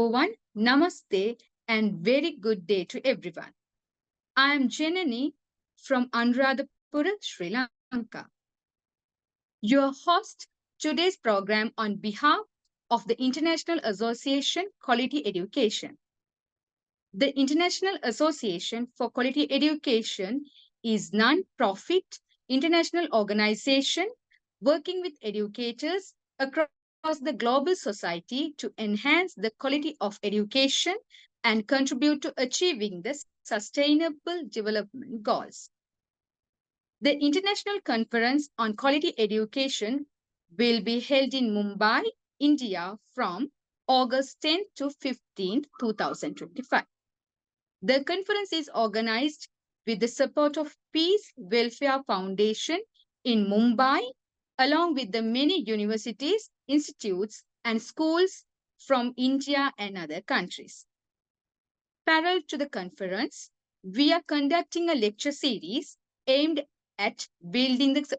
everyone, namaste and very good day to everyone. I am Janani from Anuradhapura, Sri Lanka. Your host today's program on behalf of the International Association Quality Education. The International Association for Quality Education is non-profit international organization working with educators across the global society to enhance the quality of education and contribute to achieving the sustainable development goals. The International Conference on Quality Education will be held in Mumbai, India from August 10th to 15th, 2025. The conference is organized with the support of Peace Welfare Foundation in Mumbai, along with the many universities, institutes, and schools from India and other countries. Parallel to the conference, we are conducting a lecture series aimed at building the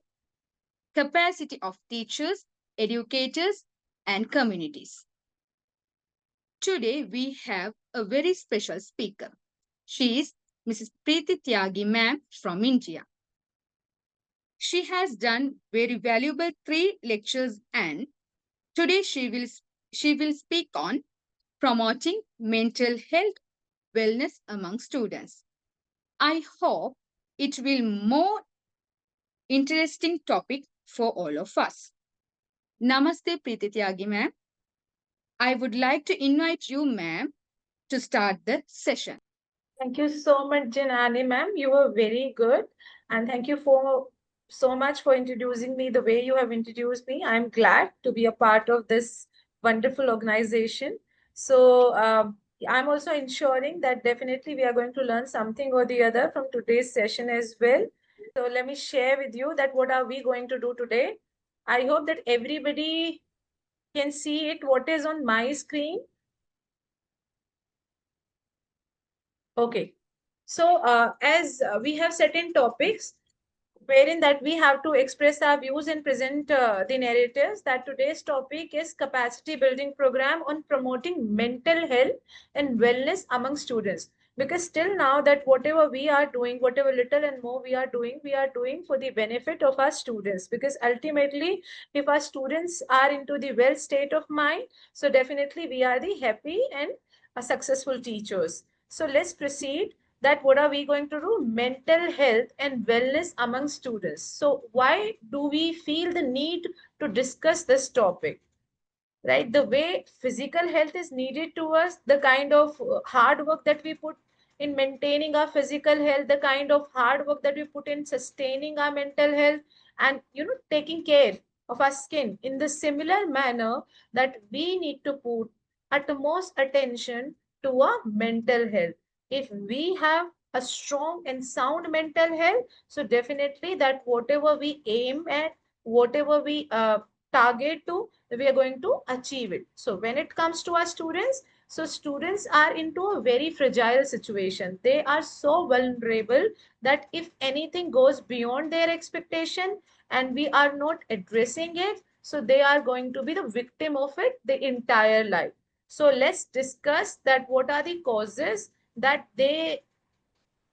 capacity of teachers, educators, and communities. Today, we have a very special speaker. She is Mrs. Preeti Tyagi ma'am from India. She has done very valuable 3 lectures and today she will speak on promoting mental health wellness among students. I hope it will more interesting topic for all of us. Namaste Preeti Tyagi ma'am. I would like to invite you ma'am to start the session. Thank you so much, Janani ma'am. You were very good. And thank you for so much for introducing me the way you have introduced me. I'm glad to be a part of this wonderful organization. So I'm also ensuring that definitely we are going to learn something or the other from today's session as well. So let me share with you that what are we going to do today. I hope that everybody can see it, what is on my screen. Okay. So as we have certain topics wherein that we have to express our views and present the narratives, that today's topic is capacity building program on promoting mental health and wellness among students. Because still now that whatever we are doing, whatever little and more we are doing for the benefit of our students. Because ultimately, if our students are into the well state of mind, so definitely we are the happy and successful teachers. So let's proceed that what are we going to do? Mental health and wellness among students. So why do we feel the need to discuss this topic? Right, the way physical health is needed to us, the kind of hard work that we put in maintaining our physical health, the kind of hard work that we put in sustaining our mental health, and taking care of our skin in the similar manner, that we need to put utmost attention to our mental health. If we have a strong and sound mental health, so definitely that whatever we aim at, whatever we target to, we are going to achieve it. So when it comes to our students, so students are into a very fragile situation. They are so vulnerable that if anything goes beyond their expectation and we are not addressing it, so they are going to be the victim of it the entire life. So let's discuss that what are the causes that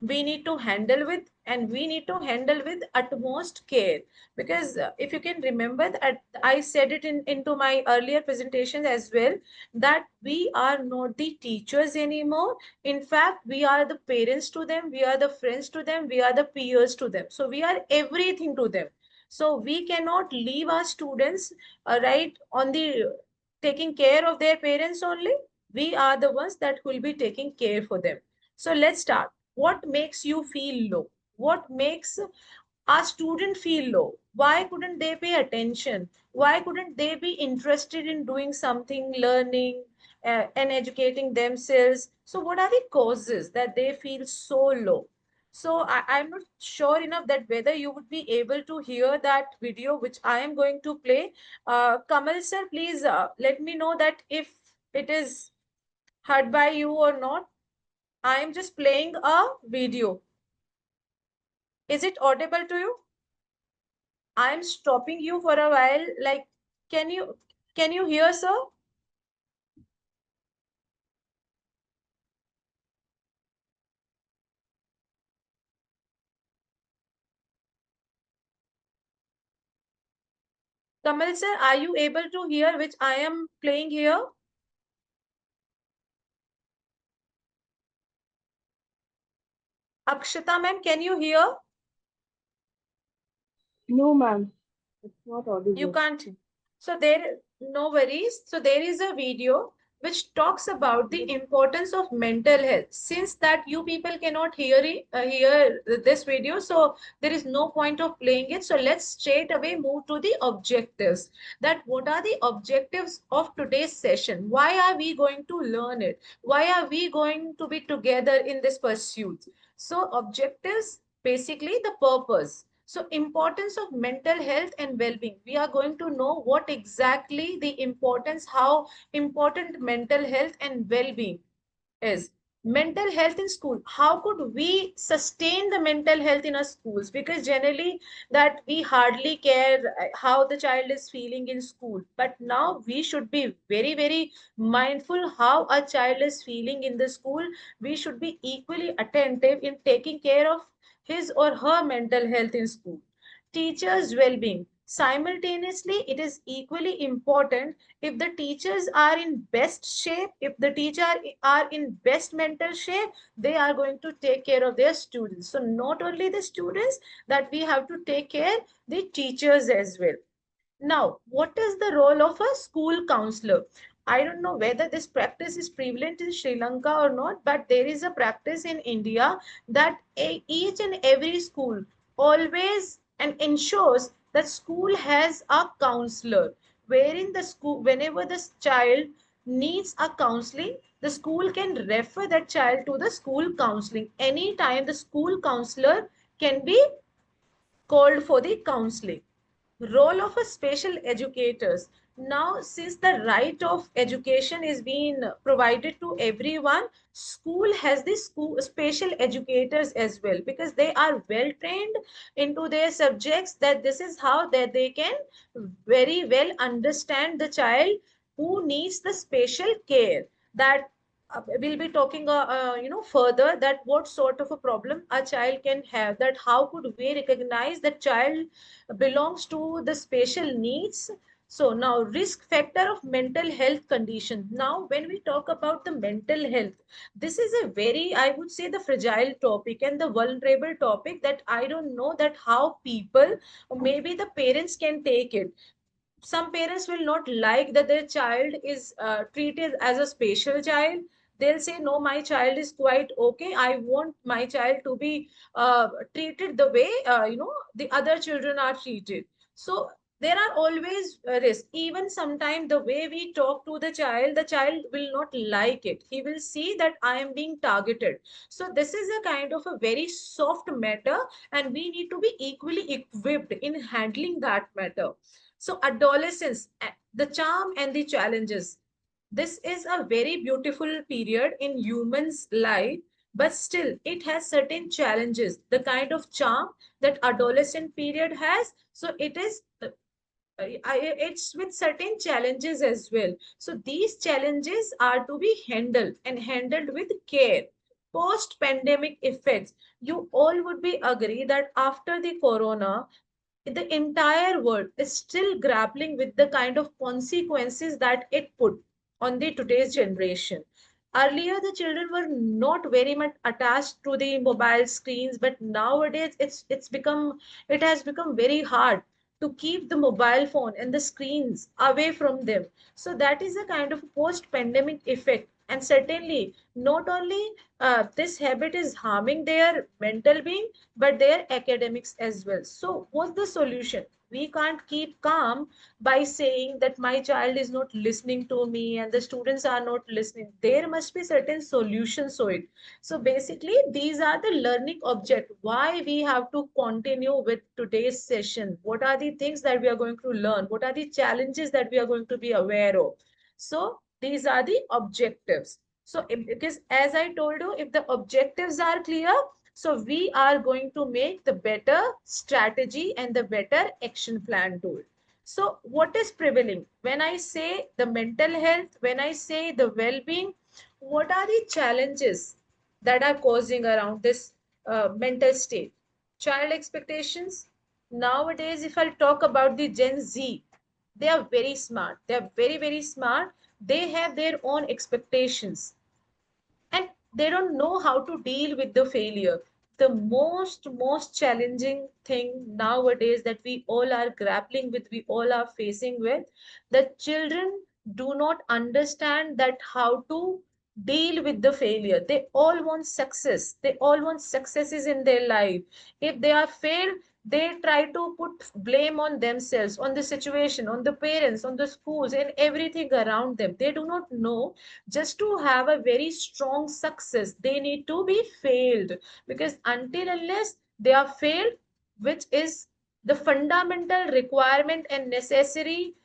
we need to handle with, and we need to handle with utmost care. Because if you can remember that I said it into my earlier presentations as well, that we are not the teachers anymore. In fact, we are the parents to them, we are the friends to them, we are the peers to them, so we are everything to them. So we cannot leave our students right on the taking care of their parents only. We are the ones that will be taking care for them. So let's start. What makes you feel low? What makes our student feel low? Why couldn't they pay attention? Why couldn't they be interested in doing something, learning and educating themselves? So what are the causes that they feel so low? So I'm not sure enough that whether you would be able to hear that video which I am going to play. Kamal sir, please let me know that if it is heard by you or not. I am just playing a video. Is it audible to you? I am stopping you for a while. Like, can you hear, sir? Kamal sir, are you able to hear which I am playing here? Akshata ma'am, can you hear? No, ma'am, it's not You audible. can't. So there, no worries. So there is a video which talks about the importance of mental health. Since that you people cannot hear this video, so there is no point of playing it. So let's straight away move to the objectives. That what are the objectives of today's session? Why are we going to learn it? Why are we going to be together in this pursuit? So objectives, basically the purpose. So importance of mental health and well-being. We are going to know what exactly the importance, how important mental health and well-being is. Mental health in school, how could we sustain the mental health in our schools? Because generally that we hardly care how the child is feeling in school, but now we should be very very mindful how a child is feeling in the school. We should be equally attentive in taking care of his or her mental health in school. Teachers well-being, simultaneously it is equally important. If the teachers are in best shape, if the teacher are in best mental shape, they are going to take care of their students. So not only the students, that we have to take care the teachers as well. Now, what is the role of a school counselor? I don't know whether this practice is prevalent in Sri Lanka or not, but there is a practice in India that each and every school always and ensures that school has a counselor, wherein the school, whenever the child needs a counseling, the school can refer that child to the school counseling. Anytime the school counselor can be called for the counseling. Role of a special educators. Now since the right of education is being provided to everyone, school has the school special educators as well, because they are well trained into their subjects, that this is how that they can very well understand the child who needs the special care. That we'll be talking further, that what sort of a problem a child can have, that how could we recognize that child belongs to the special needs. So now risk factor of mental health condition. Now when we talk about the mental health, this is a very, I would say, the fragile topic and the vulnerable topic, that I don't know that how people or maybe the parents can take it. Some parents will not like that their child is treated as a special child. They'll say no, my child is quite okay, I want my child to be treated the way the other children are treated. So there are always risks. Even sometimes the way we talk to the child will not like it. He will see that I am being targeted. So this is a kind of a very soft matter, and we need to be equally equipped in handling that matter. So adolescence, the charm and the challenges. This is a very beautiful period in humans' life, but still it has certain challenges. The kind of charm that adolescent period has, so it is it's with certain challenges as well. So these challenges are to be handled and handled with care. Post pandemic effects. You all would be agree that after the corona, the entire world is still grappling with the kind of consequences that it put on the today's generation. Earlier the children were not very much attached to the mobile screens, but nowadays it has become very hard to keep the mobile phone and the screens away from them. So that is a kind of post pandemic effect. And certainly not only this habit is harming their mental being, but their academics as well. So what's the solution? We can't keep calm by saying that my child is not listening to me and the students are not listening. There must be certain solutions to it. So basically these are the learning object, why we have to continue with today's session. What are the things that we are going to learn? What are the challenges that we are going to be aware of? So these are the objectives. So because as I told you, if the objectives are clear, so we are going to make the better strategy and the better action plan tool. So what is prevailing? When I say the mental health, when I say the well-being, what are the challenges that are causing around this mental state? Child expectations. Nowadays, if I'll talk about the Gen Z, They are very smart. They are very, very smart. They have their own expectations, and they don't know how to deal with the failure. The most challenging thing nowadays that we all are grappling with, we all are facing with, the children do not understand that how to deal with the failure. They all want success. They all want successes in their life. If they are failed, they try to put blame on themselves, on the situation, on the parents, on the schools, and everything around them. They do not know, just to have a very strong success, they need to be failed. Because until unless they are failed, which is the fundamental requirement and necessary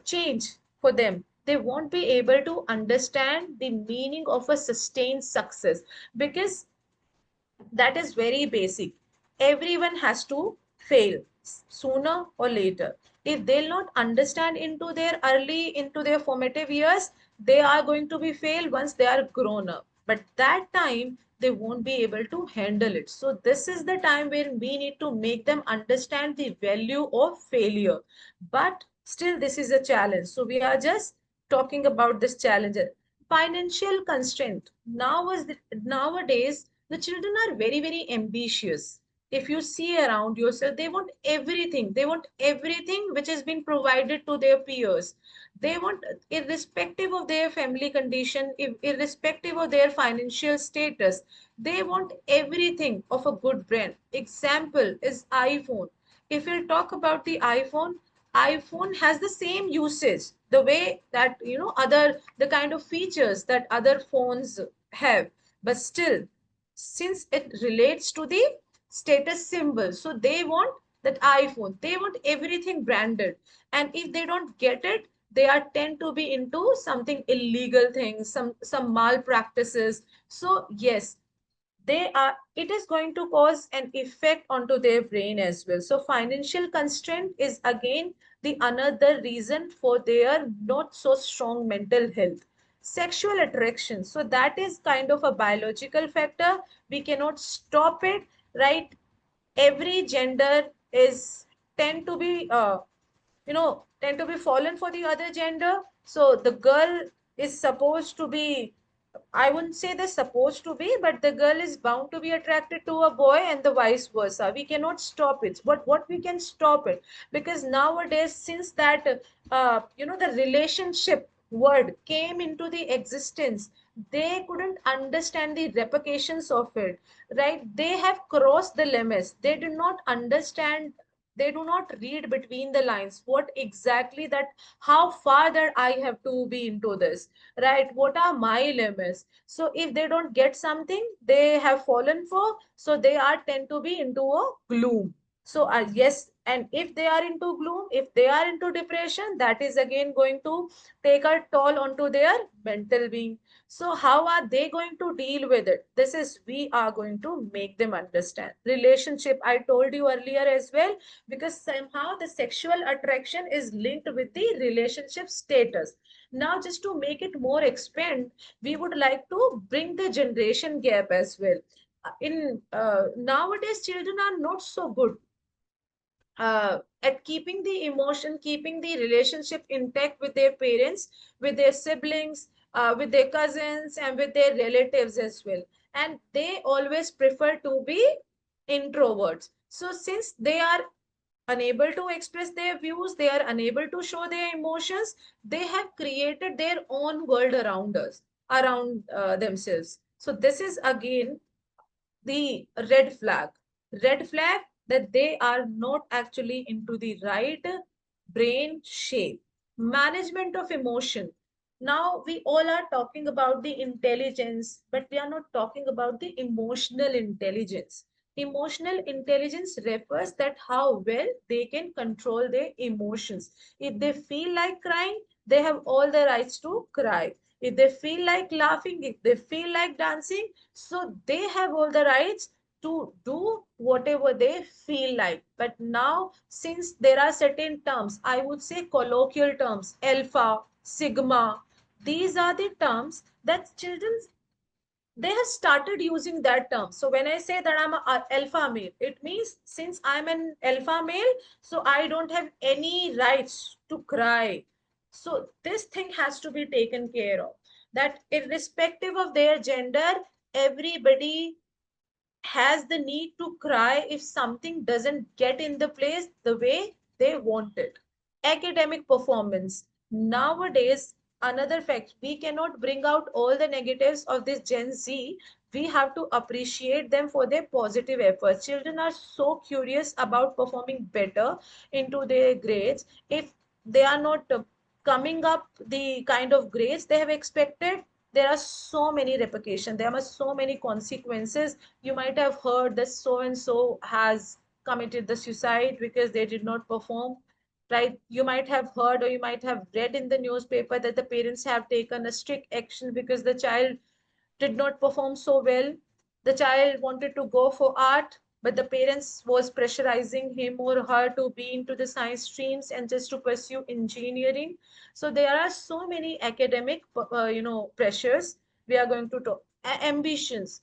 change for them, they won't be able to understand the meaning of a sustained success. Because that is very basic. Everyone has to fail sooner or later. If they'll not understand into their formative years, they are going to be failed once they are grown up. But that time they won't be able to handle it. So this is the time where we need to make them understand the value of failure. But still, this is a challenge. So we are just talking about this challenge. Financial constraint. Nowadays, the children are very, very ambitious. If you see around yourself, they want everything. They want everything which has been provided to their peers. They want, irrespective of their family condition, irrespective of their financial status, they want everything of a good brand. Example is iPhone. If you talk about the iPhone has the same usage, the way that, other, the kind of features that other phones have. But still, since it relates to the status symbol, so they want that iPhone, they want everything branded. And if they don't get it, they are tend to be into something illegal things, some malpractices. So yes, they are, it is going to cause an effect onto their brain as well. So financial constraint is again the another reason for their not so strong mental health. Sexual attraction, so that is kind of a biological factor. We cannot stop it, right? Every gender is tend to be tend to be fallen for the other gender. So the girl is supposed to be, I wouldn't say they're supposed to be, but the girl is bound to be attracted to a boy and the vice versa. We cannot stop it. But what we can stop it, because nowadays, since that, the relationship word came into the existence, they couldn't understand the repercussions of it, right? They have crossed the limits. They do not understand, they do not read between the lines what exactly that, how far that I have to be into this, right? What are my limits? So if they don't get something they have fallen for, so they are tend to be into a gloom. So yes, and if they are into gloom, if they are into depression, that is again going to take a toll onto their mental being. So how are they going to deal with it? This is, we are going to make them understand. Relationship, I told you earlier as well, because somehow the sexual attraction is linked with the relationship status. Now, just to make it more expand, we would like to bring the generation gap as well. In nowadays, children are not so good at keeping the emotion, keeping the relationship intact with their parents, with their siblings, with their cousins, and with their relatives as well. And they always prefer to be introverts. So, since they are unable to express their views, they are unable to show their emotions, they have created their own world around us, around themselves. So, this is again the red flag that they are not actually into the right brain shape. Management of emotion. Now we all are talking about the intelligence, but we are not talking about the emotional intelligence. Emotional intelligence refers that how well they can control their emotions. If they feel like crying, they have all the rights to cry. If they feel like laughing, if they feel like dancing, so they have all the rights to do whatever they feel like. But now, since there are certain terms, I would say colloquial terms, alpha, sigma, these are the terms that children they have started using that term. So when I say that I'm a alpha male, it means since I'm an alpha male, so I don't have any rights to cry. So this thing has to be taken care of. That irrespective of their gender, everybody has the need to cry if something doesn't get in the place the way they want it. Academic performance. Nowadays, another fact, we cannot bring out all the negatives of this Gen Z. We have to appreciate them for their positive efforts. Children are so curious about performing better into their grades. If they are not coming up the kind of grades they have expected, there are so many repercussions, there are so many consequences. You might have heard that so and so has committed the suicide because they did not perform, right? You might have heard or you might have read in the newspaper that the parents have taken a strict action because the child did not perform so well. The child wanted to go for art, but the parents was pressurizing him or her to be into the science streams and just to pursue engineering. So there are so many academic, pressures. We are going to talk ambitions.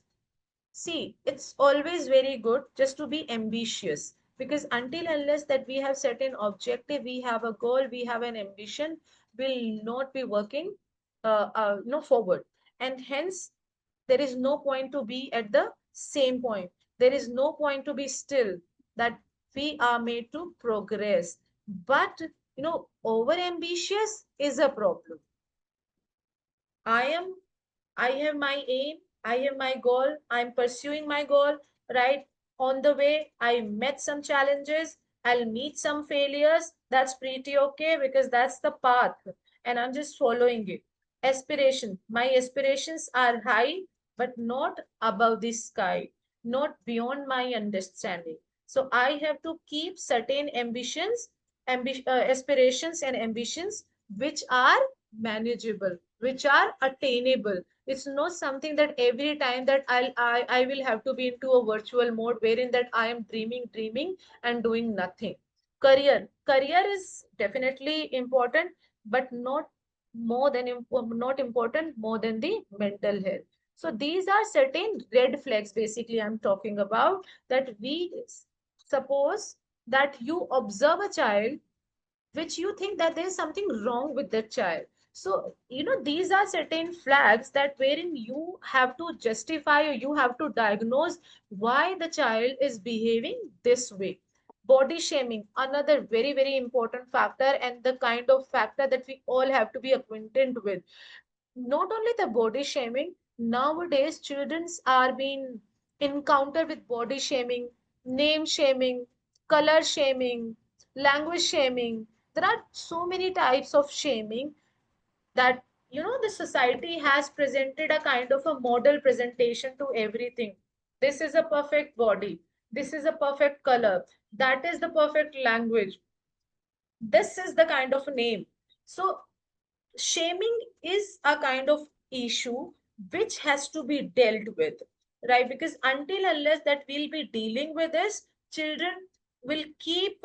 See, it's always very good just to be ambitious, because until unless that we have set an objective, we have a goal, we have an ambition, will not be working no forward. And hence, there is no point to be at the same point. There is no point to be still, that we are made to progress. But, over ambitious is a problem. I am I have my aim, I have my goal, I'm pursuing my goal, right? On the way, I met some challenges, I'll meet some failures. That's pretty okay because that's the path and I'm just following it. Aspiration. My aspirations are high, but not above the sky, not beyond my understanding. So I have to keep certain aspirations and ambitions which are manageable, which are attainable. It's not something that every time that I will have to be into a virtual mode wherein that I am dreaming and doing nothing. Career is definitely important, but not important more than the mental health. So these are certain red flags basically I'm talking about, that we suppose that you observe a child which you think that there is something wrong with that child. So these are certain flags that wherein you have to justify or you have to diagnose why the child is behaving this way. Body shaming, another very very important factor, and the kind of factor that we all have to be acquainted with. Not only the body shaming, nowadays children are being encountered with body shaming, name shaming, color shaming, language shaming. There are so many types of shaming that the society has presented a kind of a model presentation to everything. This is a perfect body, this is a perfect color, that is the perfect language, this is the kind of name. So shaming is a kind of issue which has to be dealt with, right? Because until unless that we'll be dealing with this, children will keep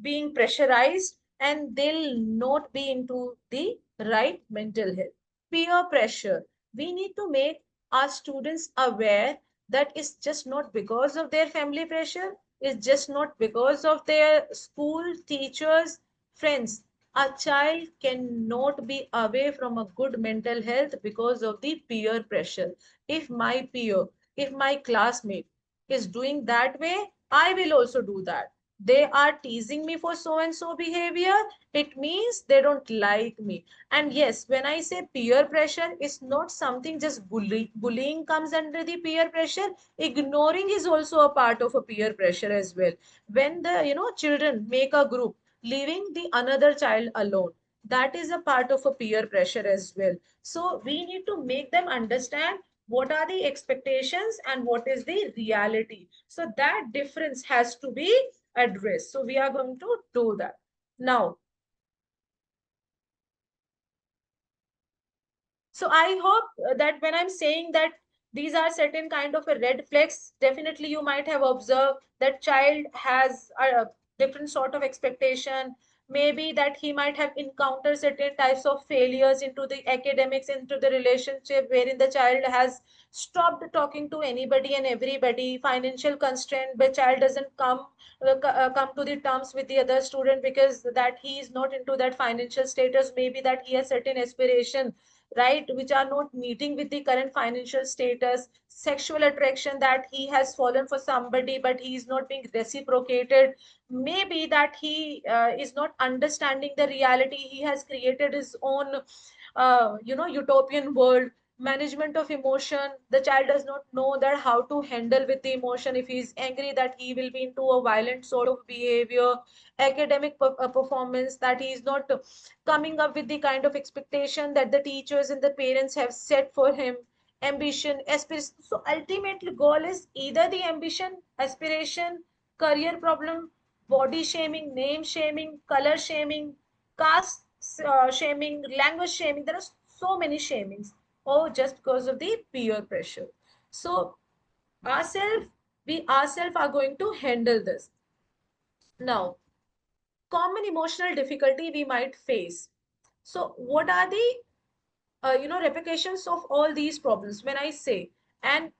being pressurized and they'll not be into the right mental health. Peer pressure. We need to make our students aware that it's just not because of their family pressure, it's just not because of their school teachers, friends. A child cannot be away from a good mental health because of the peer pressure. If my peer, if my classmate is doing that way, I will also do that. They are teasing me for so and so behavior, it means they don't like me. And yes, when I say peer pressure, it's not something just bullying comes under the peer pressure. Ignoring is also a part of a peer pressure as well. When the children make a group leaving the another child alone, that is a part of a peer pressure as well. So we need to make them understand what are the expectations and what is the reality, so that difference has to be addressed. So we are going to do that now. So I hope that when I'm saying that these are certain kind of a red flags, definitely you might have observed that child has a different sort of expectation. maybe that he might have encountered certain types of failures into the academics, into the relationship, wherein the child has stopped talking to anybody and everybody, financial constraint, the child doesn't come to the terms with the other student because that he is not into that financial status, maybe that he has certain aspiration, right, which are not meeting with the current financial status, sexual attraction, that he has fallen for somebody but he is not being reciprocated, maybe that he is not understanding the reality, he has created his own utopian world. Management of emotion, the child does not know that how to handle with the emotion. If he is angry, that he will be into a violent sort of behavior. Academic performance, that he is not coming up with the kind of expectation that the teachers and the parents have set for him. Ambition, aspiration, so ultimately goal is either the ambition, aspiration, career problem, body shaming, name shaming, color shaming, caste shaming, language shaming. There are so many shamings. Oh, just because of the peer pressure. So ourselves, we ourselves are going to handle this. Now, common emotional difficulty we might face. So, what are the repercussions of all these problems? When I say, and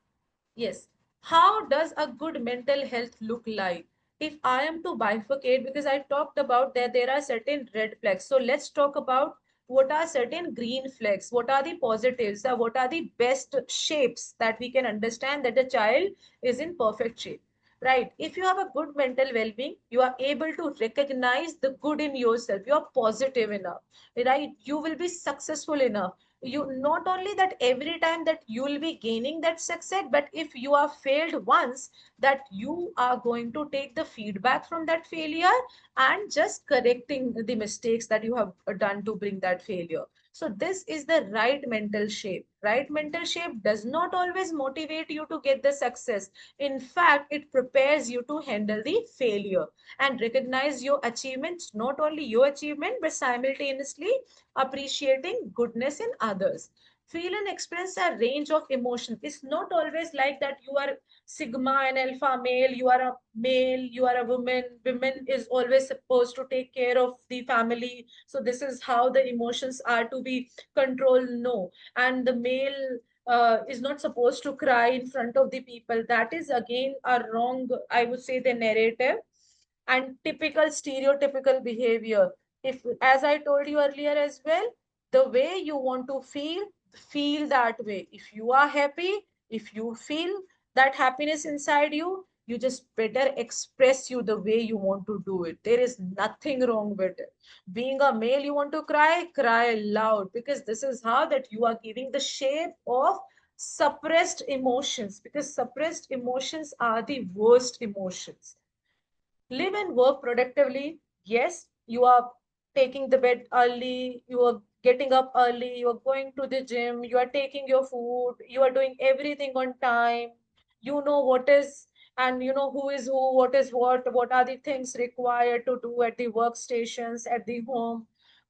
yes. How does a good mental health look like? If I am to bifurcate, because I talked about that there are certain red flags. So let's talk about what are certain green flags, what are the positives, what are the best shapes that we can understand that the child is in perfect shape. Right. If you have a good mental well-being, you are able to recognize the good in yourself. You are positive enough, right? You will be successful enough. You not only that every time that you will be gaining that success, but if you are failed once, that you are going to take the feedback from that failure and just correcting the mistakes that you have done to bring that failure. So this is the right mental shape. Right mental shape does not always motivate you to get the success. In fact, it prepares you to handle the failure and recognize your achievements, not only your achievement but simultaneously appreciating goodness in others. Feel and express a range of emotions. It's not always like that you are sigma and alpha male, you are a male, you are a woman. Women is always supposed to take care of the family. So this is how the emotions are to be controlled. No. And the male is not supposed to cry in front of the people. That is again a wrong, I would say, the narrative and typical stereotypical behavior. If, as I told you earlier as well, the way you want to feel that way. If you are happy, if you feel that happiness inside you, you just better express you the way you want to do it. There is nothing wrong with it. Being a male, you want to cry, cry loud, because this is how that you are giving the shape of suppressed emotions, because suppressed emotions are the worst emotions. Live and work productively. Yes, you are taking the bed early, you are getting up early, you are going to the gym, you are taking your food, you are doing everything on time. You know what is, and you know who is who, what are the things required to do at the workstations, at the home.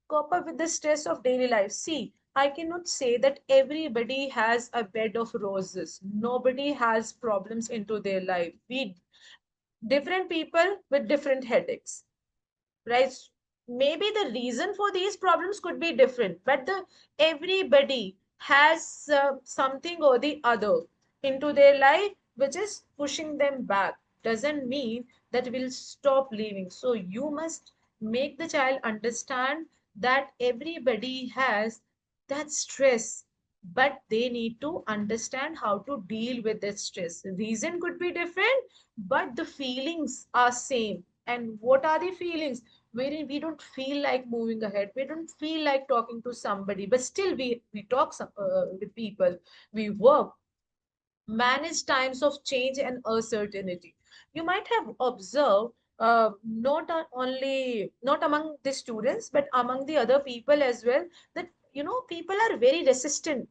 Cope up with the stress of daily life. See, I cannot say that everybody has a bed of roses. Nobody has problems into their life. We different people with different headaches, right? Maybe the reason for these problems could be different, but the everybody has something or the other into their life which is pushing them back. Doesn't mean that we'll stop living. So you must make the child understand that everybody has that stress, but they need to understand how to deal with that stress. Reason could be different, but the feelings are same. And what are the feelings? Wherein we don't feel like moving ahead, we don't feel like talking to somebody, but still we talk with people, we work. Manage times of change and uncertainty. You might have observed, only not among the students but among the other people as well, that people are very resistant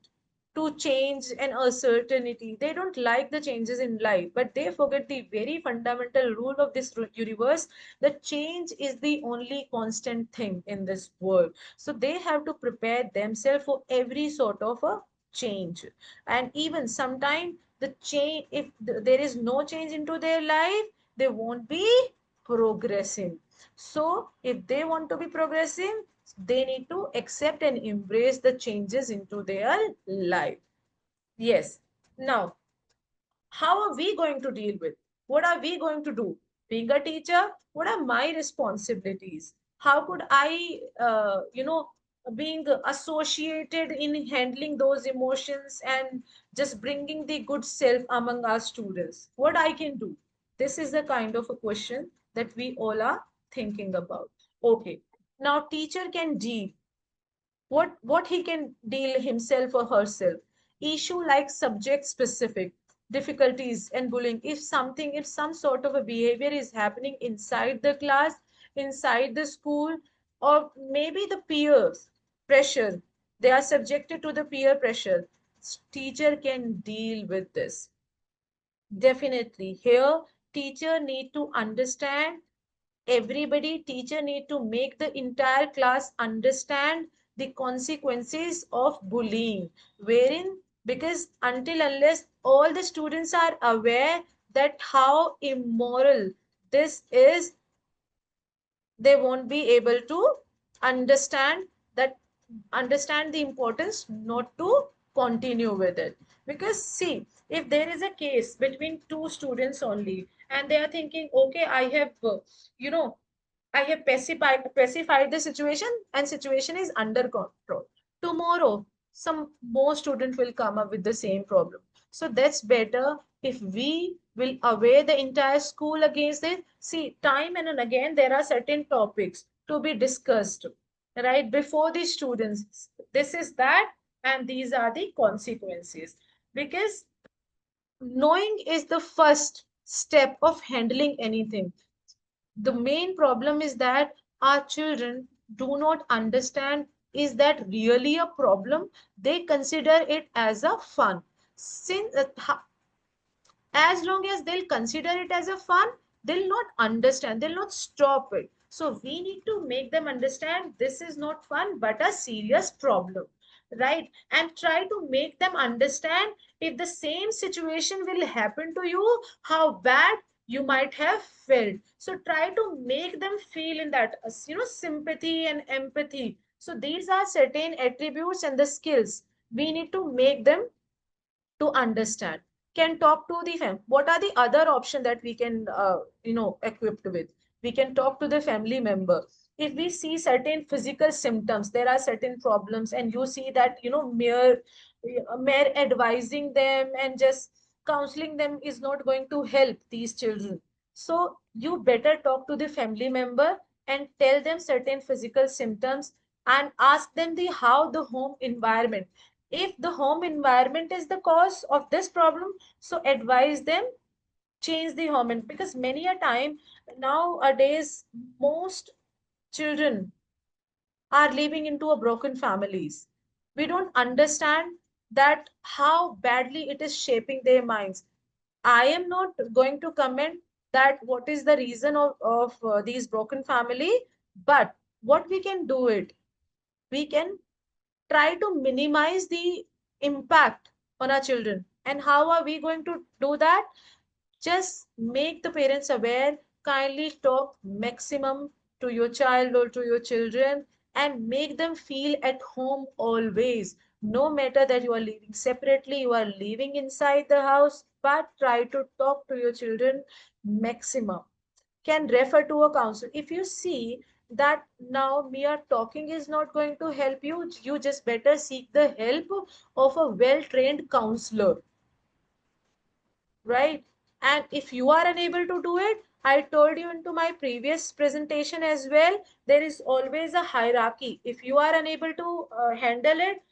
to change and uncertainty. They don't like the changes in life, but they forget the very fundamental rule of this universe, that change is the only constant thing in this world. So they have to prepare themselves for every sort of a change. And even sometimes the change, if there is no change into their life, they won't be progressing. So if they want to be progressive, they need to accept and embrace the changes into their life. Yes. Now, how are we going to deal with? What are we going to do? Being a teacher, what are my responsibilities? How could I, being associated in handling those emotions and just bringing the good self among our students? What I can do? This is the kind of a question that we all are thinking about. Okay. Now, teacher can deal what he can deal himself or herself. Issue like subject specific difficulties and bullying. If some sort of a behavior is happening inside the class, inside the school, or maybe the peers pressure, they are subjected to the peer pressure, teacher can deal with this. Definitely here, teacher need to understand everybody. Teacher need to make the entire class understand the consequences of bullying, wherein, because until unless all the students are aware that how immoral this is, they won't be able to understand that, understand the importance not to continue with it. Because see, if there is a case between two students only and they are thinking, okay, I have you know I have pacified the situation and situation is under control. Tomorrow, some more student will come up with the same problem. So that's better if we will aware the entire school against it. See, time and again, there are certain topics to be discussed, right, before the students. This is that, and these are the consequences. Because knowing is the first step of handling anything. The main problem is that our children do not understand, is that really a problem? They consider it as a fun. Since as long as they'll consider it as a fun, they'll not understand, they'll not stop it. So we need to make them understand this is not fun but a serious problem, right? And try to make them understand, if the same situation will happen to you, how bad you might have felt. So try to make them feel in that, sympathy and empathy. So these are certain attributes and the skills we need to make them to understand. Can talk to the fam. What are the other option that we can equipped with? We can talk to the family member. If we see certain physical symptoms, there are certain problems, and you see that mere advising them and just counseling them is not going to help these children. So you better talk to the family member and tell them certain physical symptoms, and ask them the how the home environment, if the home environment is the cause of this problem, so advise them change the home. And because many a time nowadays, most children are living into a broken families. We don't understand that how badly it is shaping their minds. I am not going to comment that what is the reason of these broken family, but what we can do it, we can try to minimize the impact on our children. And how are we going to do that? Just make the parents aware, kindly talk maximum to your child or to your children, and make them feel at home always. No matter that you are living separately, you are living inside the house, but try to talk to your children maximum. Can refer to a counselor. If you see that now mere talking is not going to help you, you just better seek the help of a well trained counselor, right? And if you are unable to do it, I told you into my previous presentation as well, there is always a hierarchy. If you are unable to handle it,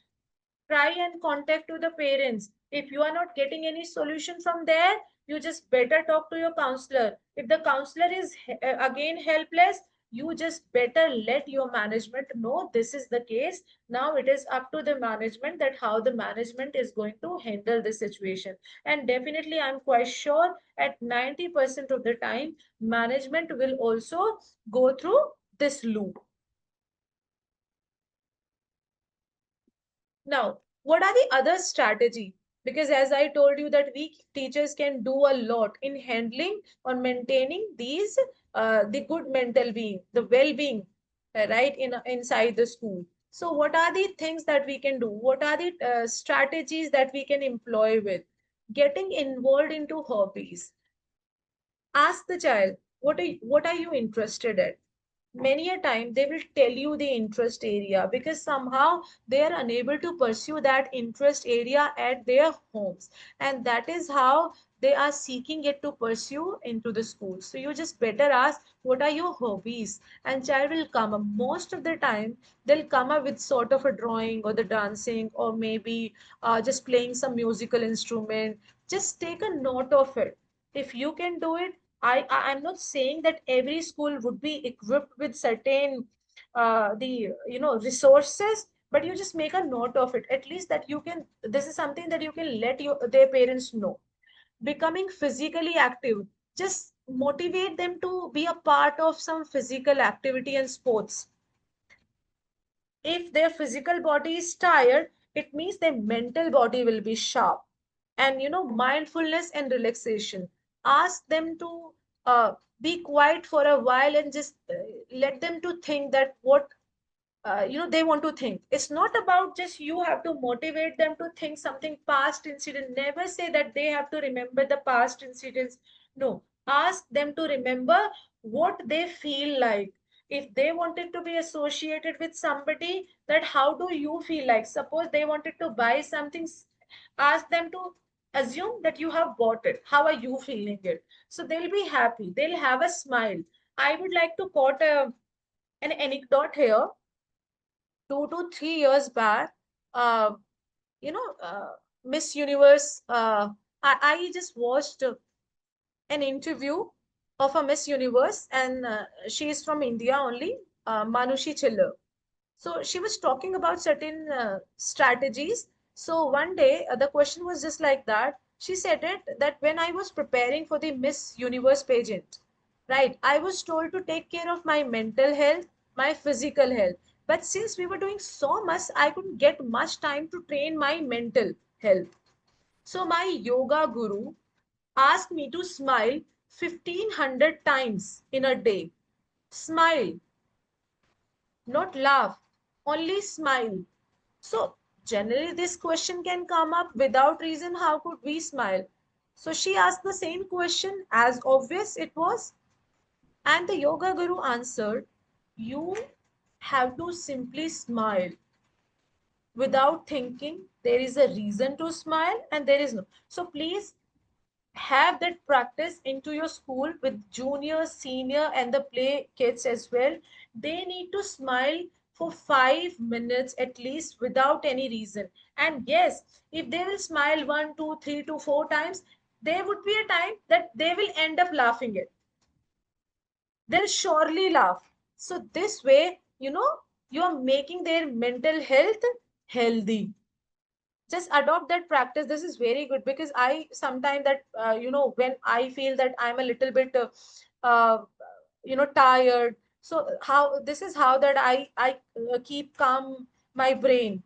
try and contact to the parents. If you are not getting any solution from there, you just better talk to your counselor. If the counselor is again helpless, you just better let your management know this is the case. Now it is up to the management that how the management is going to handle this situation. And definitely I'm quite sure at 90% of the time management will also go through this loop. Now, what are the other strategy? Because as I told you that we teachers can do a lot in handling or maintaining these the good mental being, the well-being, right, inside the school. So what are the things that we can do? What are the strategies that we can employ with getting involved into hobbies? Ask the child, what are you interested in? Many a time they will tell you the interest area, because somehow they are unable to pursue that interest area at their homes, and that is how they are seeking it to pursue into the school. So you just better ask, what are your hobbies? And child will come up. Most of the time they'll come up with sort of a drawing or the dancing, or maybe just playing some musical instrument. Just take a note of it. If you can do it, I'm not saying that every school would be equipped with certain the resources, but you just make a note of it. At least that you can. This is something that you can let their parents know. Becoming physically active, just motivate them to be a part of some physical activity and sports. If their physical body is tired, it means their mental body will be sharp. And mindfulness and relaxation, ask them to be quiet for a while and just let them to think that what they want to think. It's not about just you have to motivate them to think something past incident. Never say that they have to remember the past incidents. No, ask them to remember what they feel like. If they wanted to be associated with somebody, that how do you feel like? Suppose they wanted to buy something, ask them to assume that you have bought it. How are you feeling it? So they'll be happy, they'll have a smile. I would like to quote an anecdote here. 2 to 3 years back, uh, you know, Miss Universe, I just watched an interview of a Miss Universe, and she is from India only, Manushi Chiller. So she was talking about certain strategies. So one day, the question was just like that. She said it that when I was preparing for the Miss Universe pageant, right, I was told to take care of my mental health, my physical health. But since we were doing so much, I couldn't get much time to train my mental health. So my yoga guru asked me to smile 1500 times in a day. Smile, not laugh, only smile. So generally this question can come up without reason. How could we smile? So she asked the same question, as obvious it was, and the yoga guru answered, you have to simply smile without thinking. There is a reason to smile and there is no. So please have that practice into your school with junior, senior, and the play kids as well. They need to smile for 5 minutes at least without any reason. And yes, if they will smile 1, 2, 3 to 4 times, there would be a time that they will end up laughing it. They'll surely laugh. So this way, you are making their mental health healthy. Just adopt that practice. This is very good, because I sometimes that when I feel that I'm a little bit uh, tired, so how this is how that I keep calm my brain.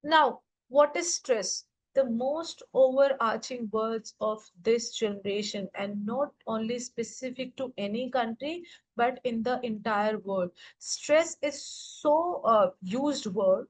Now, what is stress? The most overarching words of this generation, and not only specific to any country, but in the entire world. Stress is so used word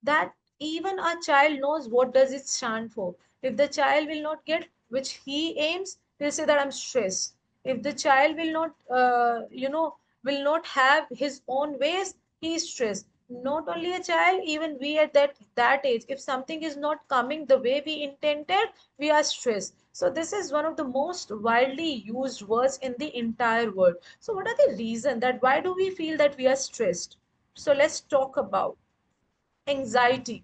that even a child knows what does it stand for. If the child will not get which he aims, he'll say that I'm stressed. If the child will not, will not have his own ways, he is stressed. Not only a child, even we at that age, if something is not coming the way we intended, we are stressed. So this is one of the most widely used words in the entire world. So what are the reasons that why do we feel that we are stressed? So let's talk about anxiety.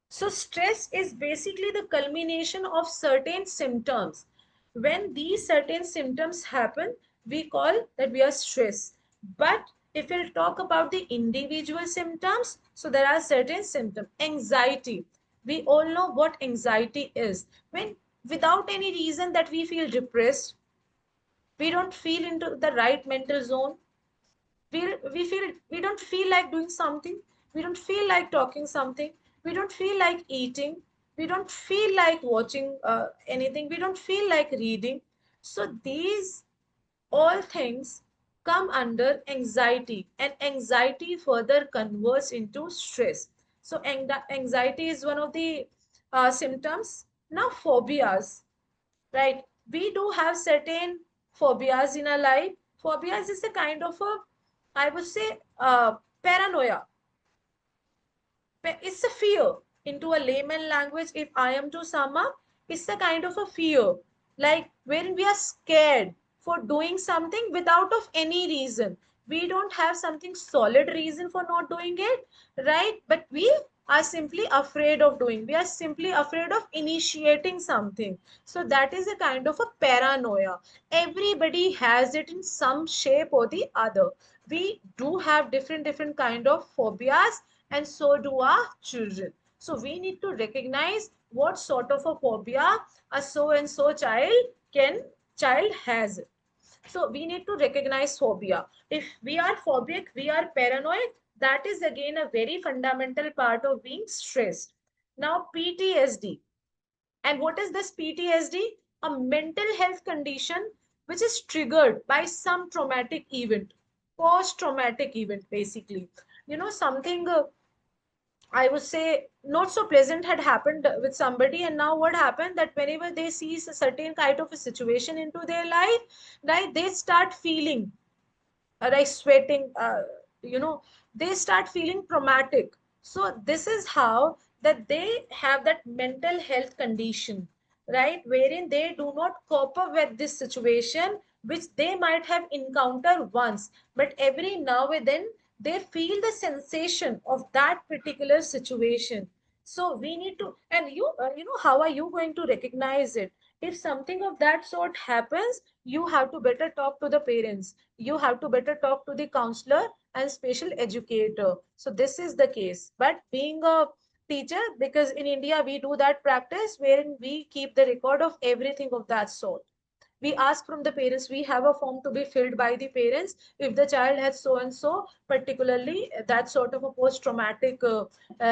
So stress is basically the culmination of certain symptoms. When these certain symptoms happen, we call that we are stressed. But if we'll talk about the individual symptoms, so there are certain symptoms. Anxiety. We all know what anxiety is. When without any reason that we feel depressed, we don't feel into the right mental zone, we don't feel like doing something, we don't feel like talking something, we don't feel like eating, we don't feel like watching anything, we don't feel like reading. So these all things come under anxiety, and anxiety further converts into stress. So anxiety is one of the symptoms. Now phobias, right? We do have certain phobias in our life. Phobias is a kind of a, I would say, paranoia. It's a fear. Into a layman language, if I am to sum up, it's a kind of a fear, like when we are scared for doing something without of any reason. We don't have something solid reason for not doing it, right? But we are simply afraid of doing, we are simply afraid of initiating something. So that is a kind of a paranoia. Everybody has it in some shape or the other. We do have different kind of phobias, and so do our children. So we need to recognize what sort of a phobia a so and so child has. So we need to recognize phobia. If we are phobic, we are paranoid, that is again a very fundamental part of being stressed. Now PTSD. And what is this PTSD? A mental health condition which is triggered by some traumatic event, post traumatic event basically. Something I would say not so pleasant had happened with somebody, and now what happened that whenever they see a certain kind of a situation into their life, right, they start feeling like sweating, they start feeling traumatic. So this is how that they have that mental health condition, right, wherein they do not cope up with this situation which they might have encountered once, but every now and then they feel the sensation of that particular situation. So we need to, and how are you going to recognize it? If something of that sort happens, you have to better talk to the parents, you have to better talk to the counselor and special educator. So this is the case. But being a teacher, because in India we do that practice wherein we keep the record of everything of that sort. We ask from the parents, we have a form to be filled by the parents if the child has so and so, particularly that sort of a post traumatic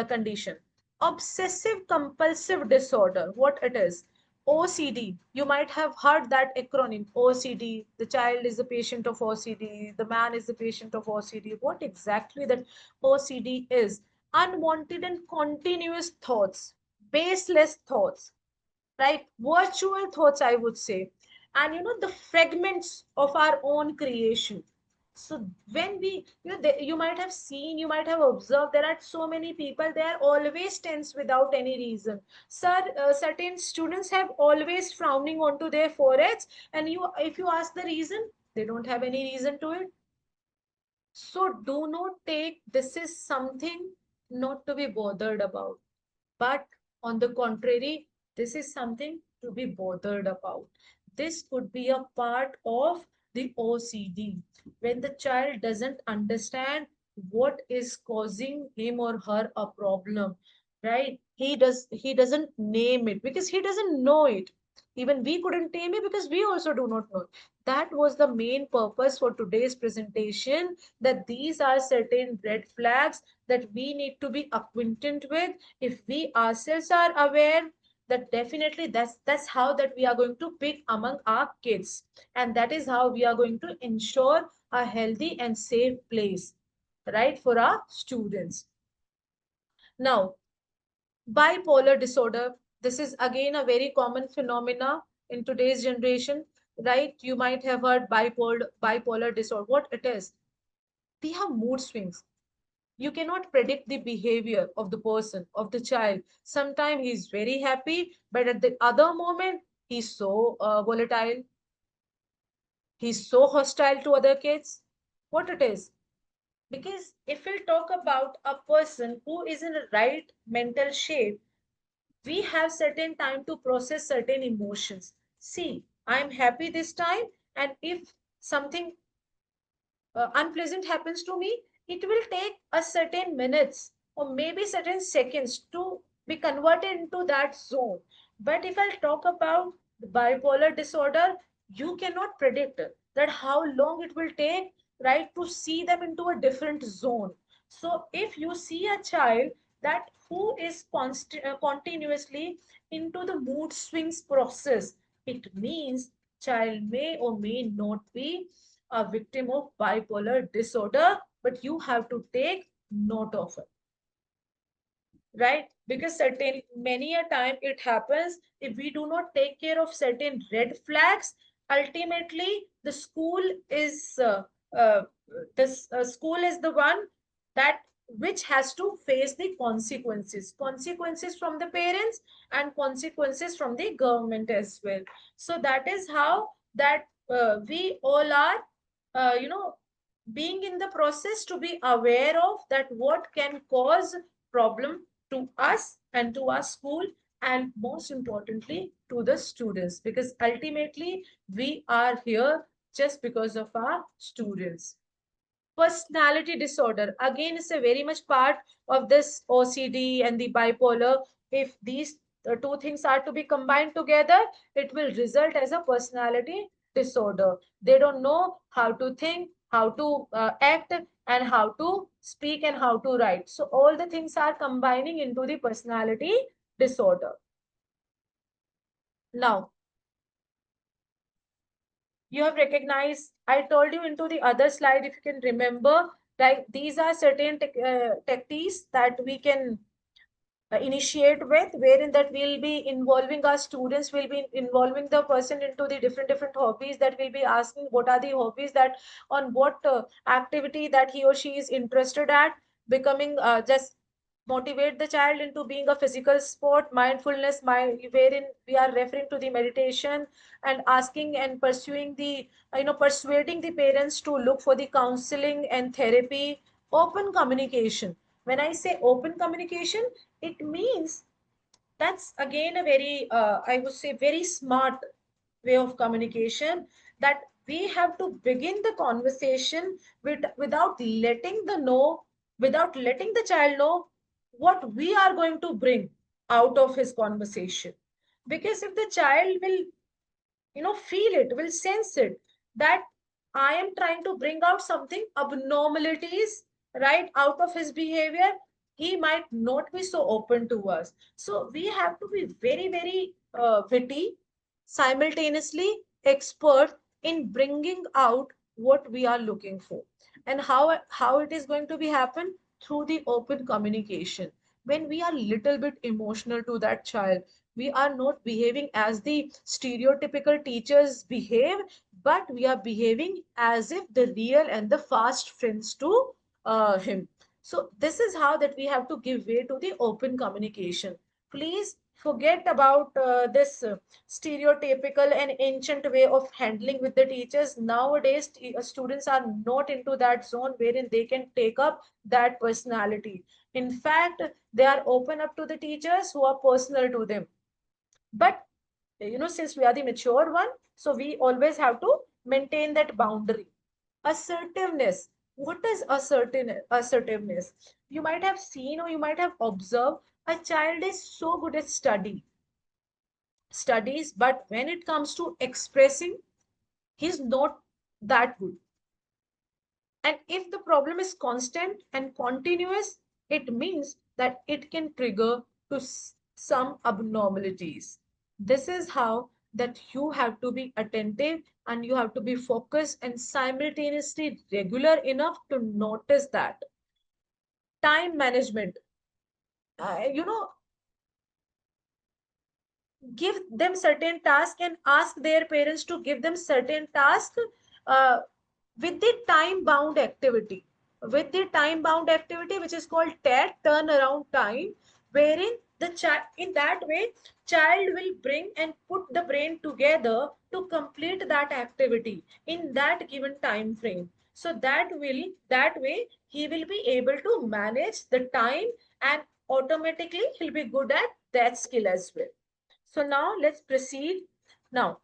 condition. Obsessive compulsive disorder, what it is? OCD. You might have heard that acronym OCD. The child is a patient of OCD, the man is a patient of OCD. What exactly that OCD is? Unwanted and continuous thoughts, baseless thoughts, right? Virtual thoughts, I would say. And the fragments of our own creation. So when we, you might have seen, you might have observed, there are so many people, they are always tense without any reason. Sir, certain students have always frowning onto their foreheads, and if you ask the reason, they don't have any reason to it. So do not take this is something not to be bothered about, but on the contrary, this is something to be bothered about. This could be a part of the OCD. When the child doesn't understand what is causing him or her a problem, right? He doesn't name it because he doesn't know it. Even we couldn't name it because we also do not know. That was the main purpose for today's presentation, that these are certain red flags that we need to be acquainted with. If we ourselves are aware, that definitely that's how that we are going to pick among our kids, and that is how we are going to ensure a healthy and safe place, right, for our students. Now, bipolar disorder, this is again a very common phenomena in today's generation, right? You might have heard bipolar disorder. What it is? We have mood swings. You cannot predict the behavior of the person, of the child. Sometimes he's very happy, but at the other moment he's so volatile, he's so hostile to other kids. What it is? Because if we talk about a person who is in the right mental shape, we have certain time to process certain emotions. See, I'm happy this time, and if something unpleasant happens to me, it will take a certain minutes or maybe certain seconds to be converted into that zone. But if I'll talk about bipolar disorder, you cannot predict that how long it will take, right, to see them into a different zone. So if you see a child that who is continuously into the mood swings process, it means child may or may not be a victim of bipolar disorder, but you have to take note of it, right? Because certain many a time it happens, if we do not take care of certain red flags, ultimately the school is uh, this school is the one that which has to face the consequences from the parents and consequences from the government as well. So that is how that we all are being in the process to be aware of that what can cause problem to us and to our school, and most importantly to the students, because ultimately we are here just because of our students. Personality disorder again is a very much part of this OCD and the bipolar. If these two things are to be combined together, it will result as a personality disorder. They don't know how to think, how to act, and how to speak and how to write. So all the things are combining into the personality disorder. Now, you have recognized, I told you into the other slide, if you can remember, right? These are certain techniques that we can initiate with, wherein that we'll be involving our students, will be involving the person into the different hobbies, that we'll be asking what are the hobbies, that on what activity that he or she is interested at, becoming just motivate the child into being a physical sport, mindfulness, wherein we are referring to the meditation, and asking and pursuing the persuading the parents to look for the counseling and therapy. Open communication, when I say open communication, it means that's again a very I would say very smart way of communication, that we have to begin the conversation without letting the know without letting the child know what we are going to bring out of his conversation. Because if the child will feel it, will sense it, that I am trying to bring out something abnormalities right out of his behavior, he might not be so open to us. So we have to be very very witty, simultaneously expert in bringing out what we are looking for. And how it is going to be happen? Through the open communication. When we are little bit emotional to that child, we are not behaving as the stereotypical teachers behave, but we are behaving as if the real and the fast friends to him. So this is how that we have to give way to the open communication. Please forget about this stereotypical and ancient way of handling with the teachers. Nowadays students are not into that zone wherein they can take up that personality. In fact, they are open up to the teachers who are personal to them. But since we are the mature one, so we always have to maintain that boundary. Assertiveness. What is assertiveness? You might have seen or you might have observed, a child is so good at studies, but when it comes to expressing, he's not that good. And if the problem is constant and continuous, it means that it can trigger to some abnormalities. This is how that you have to be attentive and you have to be focused and simultaneously regular enough to notice that. Time management. You know, give them certain task and ask their parents to give them certain task uh, with the time bound activity, which is called TAT, turnaround time, wherein the child, in that way, child will bring and put the brain together to complete that activity in that given time frame. So that way he will be able to manage the time, and automatically he'll be good at that skill as well. So now let's proceed. Now,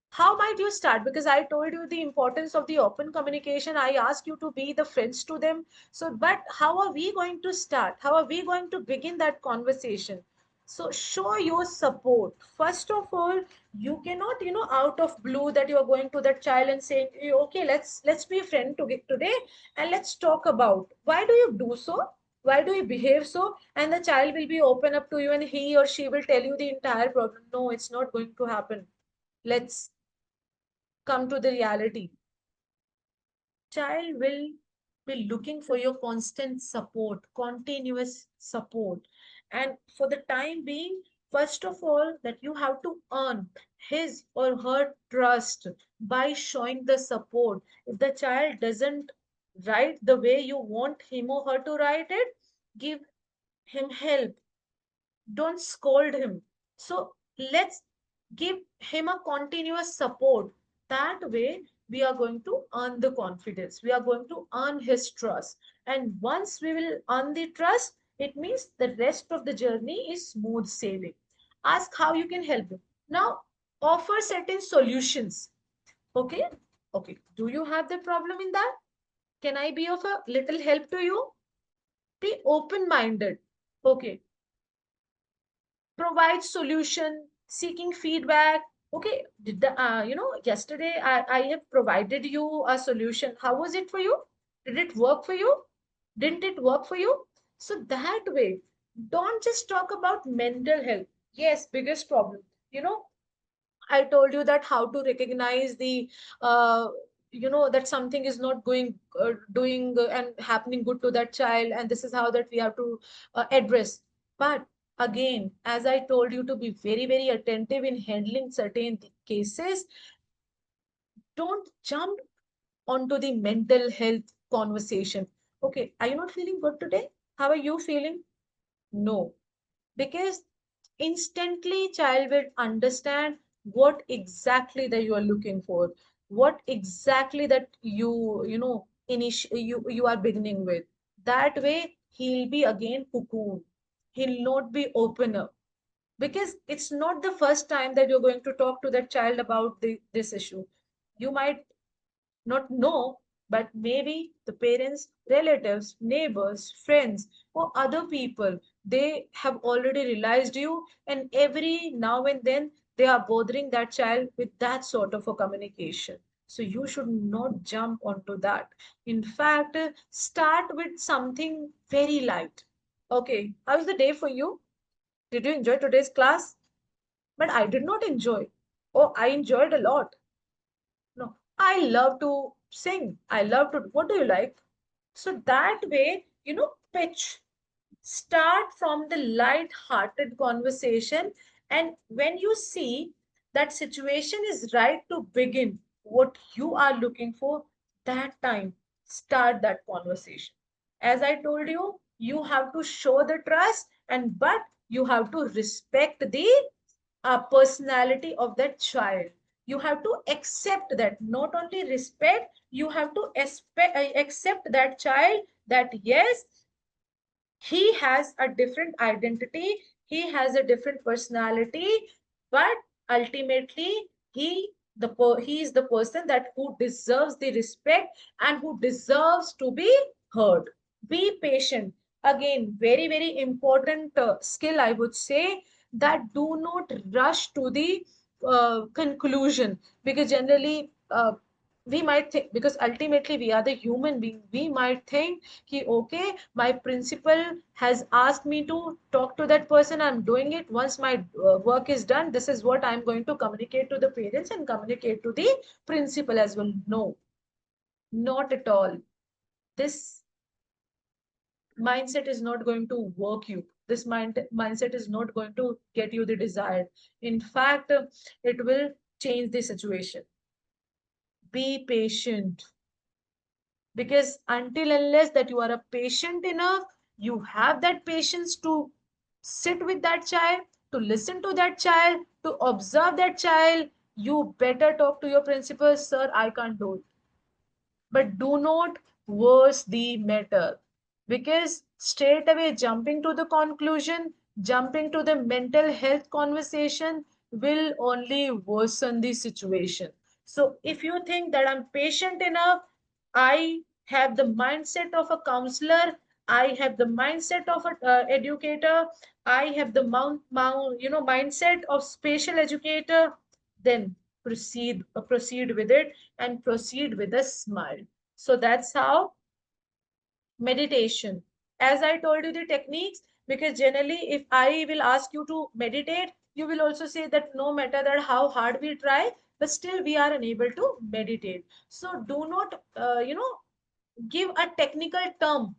how might you start? Because I told you the importance of the open communication. I asked you to be the friends to them. So, but how are we going to start? How are we going to begin that conversation? So show your support. First of all, you cannot, out of blue that you are going to that child and saying, okay, let's be a friend today and let's talk about why do you do so? Why do you behave so? And the child will be open up to you and he or she will tell you the entire problem. No, it's not going to happen. Let's come to the reality. Child will be looking for your constant support, continuous support. And for the time being, first of all, that you have to earn his or her trust by showing the support. If the child doesn't write the way you want him or her to write it, give him help, don't scold him. So let's give him a continuous support. That way, we are going to earn the confidence. We are going to earn his trust. And once we will earn the trust, it means the rest of the journey is smooth sailing. Ask how you can help him. Now, offer certain solutions. Okay? Okay. Do you have the problem in that? Can I be of a little help to you? Be open minded. Okay, provide solution, seeking feedback. Okay, yesterday I have provided you a solution. How was it for you? Did it work for you? Didn't it work for you? So that way, don't just talk about mental health. Yes, biggest problem. You know, I told you that how to recognize the, that something is not doing and happening good to that child, and this is how that we have to address. But again, as I told you to be very, very attentive in handling certain cases, don't jump onto the mental health conversation. Okay, are you not feeling good today? How are you feeling? No, because instantly child will understand what exactly that you are looking for, what exactly that you are beginning with. That way he'll be again cocoon, he'll not be open up, because it's not the first time that you're going to talk to that child about this issue. You might not know, but maybe the parents, relatives, neighbors, friends, or other people, they have already realized you, and every now and then they are bothering that child with that sort of a communication. So you should not jump onto that. In fact, start with something very light. Okay, how's the day for you? Did you enjoy today's class? But I did not enjoy. Oh, I enjoyed a lot. No, I love to sing. I love to. What do you like? So that way, pitch. Start from the light-hearted conversation, and when you see that situation is right to begin what you are looking for, that time, start that conversation. As I told you, you have to show the trust, and but you have to respect the personality of that child. You have to accept that, not only respect, you have to accept that child, that yes, he has a different identity, he has a different personality, but ultimately he is the person that who deserves the respect and who deserves to be heard. Be patient. Again, very, very important skill, I would say, that do not rush to the conclusion, because generally we might think, because ultimately we are the human being, we might think कि okay, my principal has asked me to talk to that person, I'm doing it. Once my work is done, this is what I'm going to communicate to the parents and communicate to the principal as well. No, not at all. This mindset is not going to work you. This mindset is not going to get you the desired. In fact, it will change the situation. Be patient, because until unless that you are a patient enough, you have that patience to sit with that child, to listen to that child, to observe that child, you better talk to your principal. Sir, I can't do it. But do not worse the matter, because straight away jumping to the conclusion, jumping to the mental health conversation will only worsen the situation. So if you think that I'm patient enough, I have the mindset of a counselor, I have the mindset of an educator, I have the mindset of special educator, then proceed with it, and proceed with a smile. So that's how meditation. As I told you the techniques, because generally if I will ask you to meditate, you will also say that no matter that how hard we try, but still we are unable to meditate. So do not give a technical term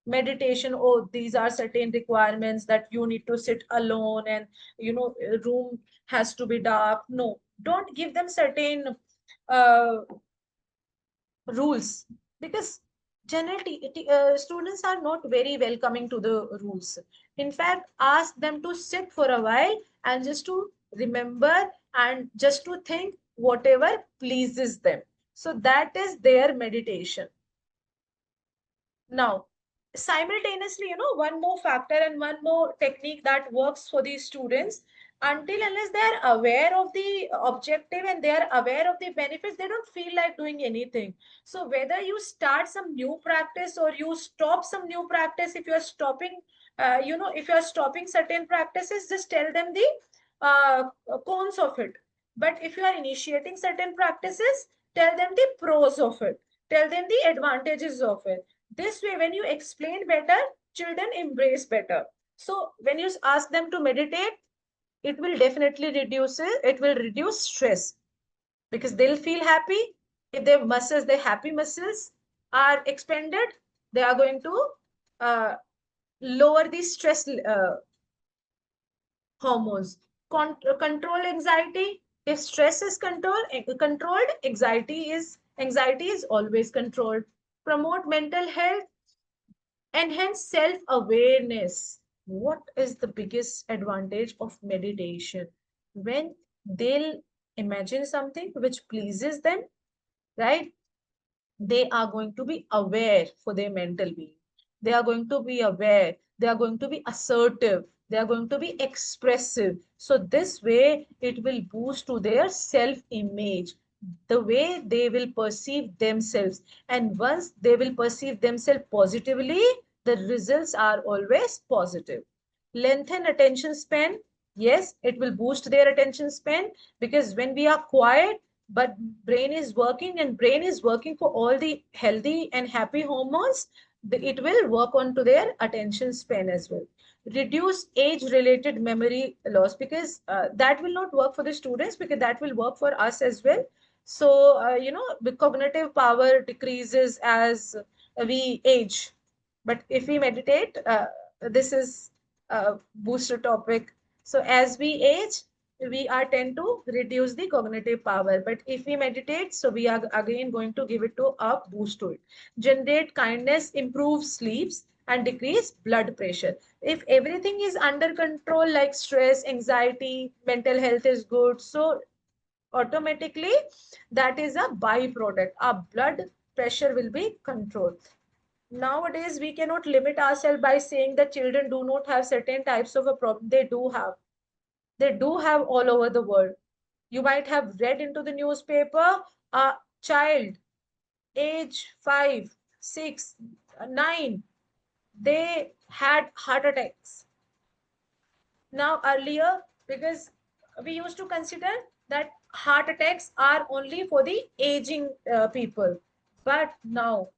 meditation. Oh, these are certain requirements that you need to sit alone, and room has to be dark. No, don't give them certain uh, rules, because generally students are not very welcoming to the rules. In fact, ask them to sit for a while and just to remember and just to think whatever pleases them. So that is their meditation. Now, simultaneously, one more factor and one more technique that works for these students, until unless they are aware of the objective and they are aware of the benefits, they don't feel like doing anything. So whether you start some new practice or you stop some new practice, if you are stopping, if you are stopping certain practices, just tell them the cons of it. But if you are initiating certain practices, tell them the pros of it, tell them the advantages of it. This way, when you explain better, children embrace better. So when you ask them to meditate, it will definitely reduce it. It will reduce stress, because they'll feel happy. If their muscles, their happy muscles are expanded, they are going to uh, lower the stress hormones. Control anxiety. If stress is controlled, anxiety is always controlled. Promote mental health. Enhance self awareness. What is the biggest advantage of meditation? When they'll imagine something which pleases them, right? They are going to be aware for their mental being. They are going to be aware. They are going to be assertive. They are going to be expressive. So, this way, it will boost to their self image, the way they will perceive themselves. And once they will perceive themselves positively, the results are always positive. Lengthen attention span. Yes, it will boost their attention span, because when we are quiet, but brain is working, and brain is working for all the healthy and happy hormones, it will work on to their attention span as well. Reduce age related memory loss, because that will not work for the students, because that will work for us as well. So the cognitive power decreases as we age. But if we meditate, this is a booster topic. So as we age, we are tend to reduce the cognitive power. But if we meditate, so we are again going to give it to a boost to it. Generate kindness, improve sleeps, and decrease blood pressure. If everything is under control, like stress, anxiety, mental health is good, so automatically that is a byproduct. Our blood pressure will be controlled. Nowadays we cannot limit ourselves by saying that children do not have certain types of a problem. They do have. They do have all over the world. You might have read into the newspaper, a child age 5, 6, 9, they had heart attacks. Now earlier, because we used to consider that heart attacks are only for the aging people, but now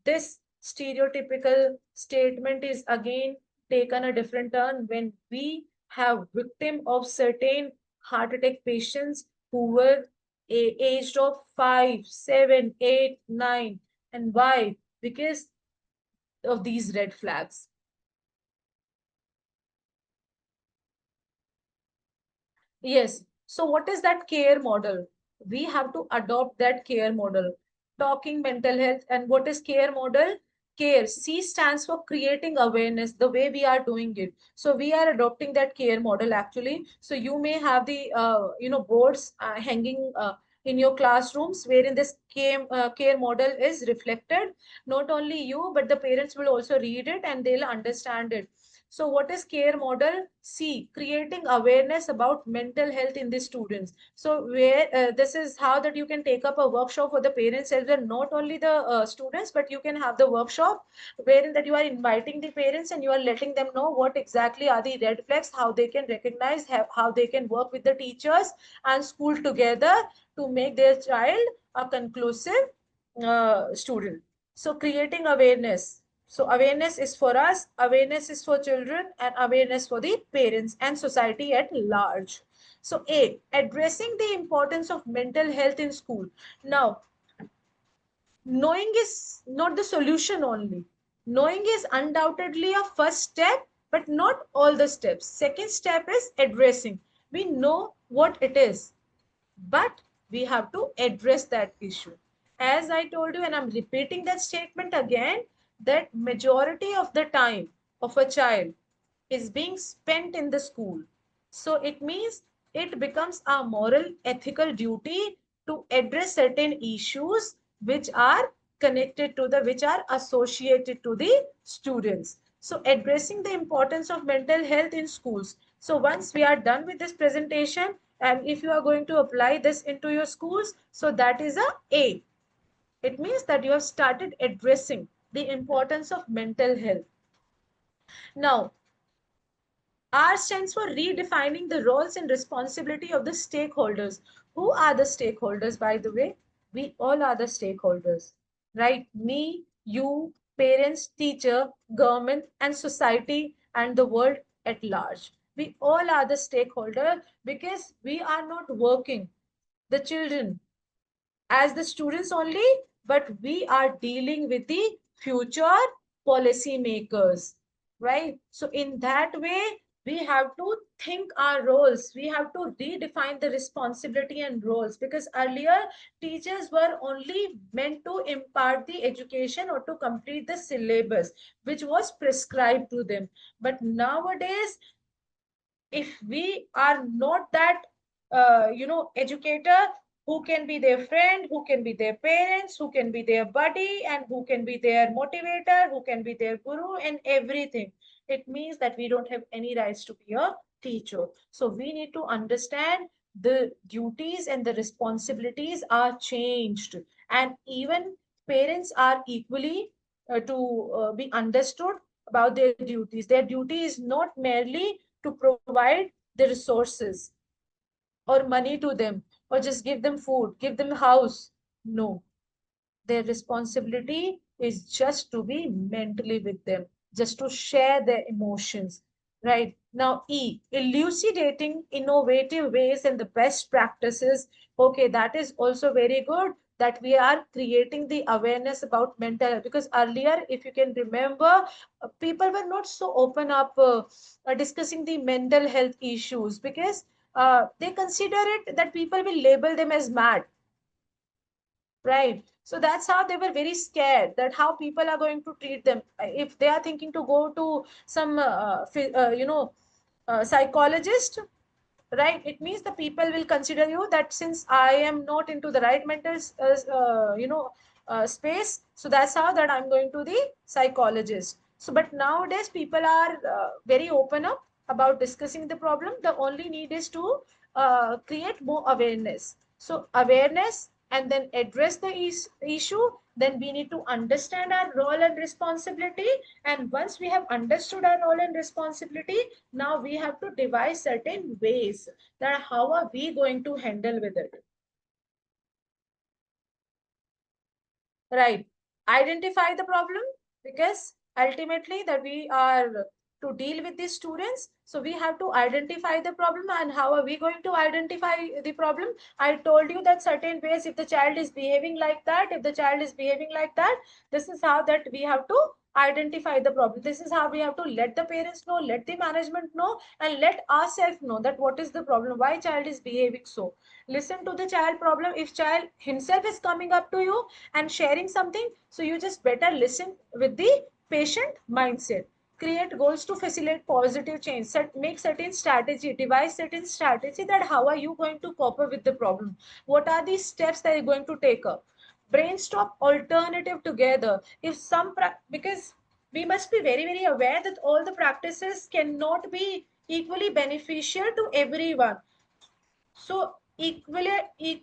this stereotypical statement is again taken a different turn when we have victim of certain heart attack patients who were aged of 5, 7, 8, 9. And why? Because of these red flags. Yes. So what is that care model? We have to adopt that care model. Talking mental health, and what is care model? Care. C stands for creating awareness, the way we are doing it. So we are adopting that care model actually. So you may have the boards hanging in your classrooms wherein this care model is reflected. Not only you, but the parents will also read it and they'll understand it. So what is care model? C, creating awareness about mental health in the students. So where this is how that you can take up a workshop for the parents as well, not only the students, but you can have the workshop wherein that you are inviting the parents and you are letting them know what exactly are the red flags, how they can recognize, how they can work with the teachers and school together to make their child a conclusive student. So creating awareness. So awareness is for us, awareness is for children, and awareness for the parents and society at large. So A, addressing the importance of mental health in school. Now, knowing is not the solution only. Knowing is undoubtedly a first step, but not all the steps. Second step is addressing. We know what it is, but we have to address that issue. As I told you, and I'm repeating that statement again, that majority of the time of a child is being spent in the school. So it means it becomes a moral ethical duty to address certain issues which are connected to the which are associated to the students. So addressing the importance of mental health in schools. So once we are done with this presentation, and if you are going to apply this into your schools, so that is a. It means that you have started addressing the importance of mental health. Now, R stands for redefining the roles and responsibility of the stakeholders. Who are the stakeholders, by the way? We all are the stakeholders, right? Me, you, parents, teacher, government, and society, and the world at large. We all are the stakeholder because we are not working. The children as the students only, but we are dealing with the future policy makers, right? So in that way, we have to think our roles. We have to redefine the responsibility and roles, because earlier teachers were only meant to impart the education or to complete the syllabus which was prescribed to them. But nowadays, if we are not that educator who can be their friend, who can be their parents, who can be their buddy, and who can be their motivator, who can be their guru and everything, it means that we don't have any rights to be a teacher. So we need to understand the duties and the responsibilities are changed, and even parents are equally to be understood about their duties. Their duty is not merely to provide the resources or money to them, or just give them food, give them a house. No, their responsibility is just to be mentally with them, just to share their emotions. Right now, E, elucidating innovative ways and the best practices. Okay, that is also very good that we are creating the awareness about mental health, because earlier, if you can remember, people were not so open up discussing the mental health issues, because they consider it that people will label them as mad, right? So that's how they were very scared that how people are going to treat them if they are thinking to go to some psychologist, right? It means the people will consider you that since I am not into the right mental space, so that's how that I'm going to the psychologist. So but nowadays people are very open up about discussing the problem. The only need is to create more awareness. So awareness, and then address the issue. Then we need to understand our role and responsibility, and once we have understood our role and responsibility, now we have to devise certain ways that how are we going to handle with it. Right. Identify the problem, because ultimately that we are to deal with these students. So we have to identify the problem, and how are we going to identify the problem? I told you that certain ways, if the child is behaving like that, if the child is behaving like that, this is how that we have to identify the problem. This is how we have to let the parents know, let the management know, and let ourselves know that what is the problem, why child is behaving so. Listen to the child problem. If child himself is coming up to you and sharing something, so you just better listen with the patient mindset. Create goals to facilitate positive change. Make certain strategy, devise certain strategy that how are you going to cope up with the problem, what are the steps that you're going to take up. Brainstorm alternative together. If some because we must be very very aware that all the practices cannot be equally beneficial to everyone. So equality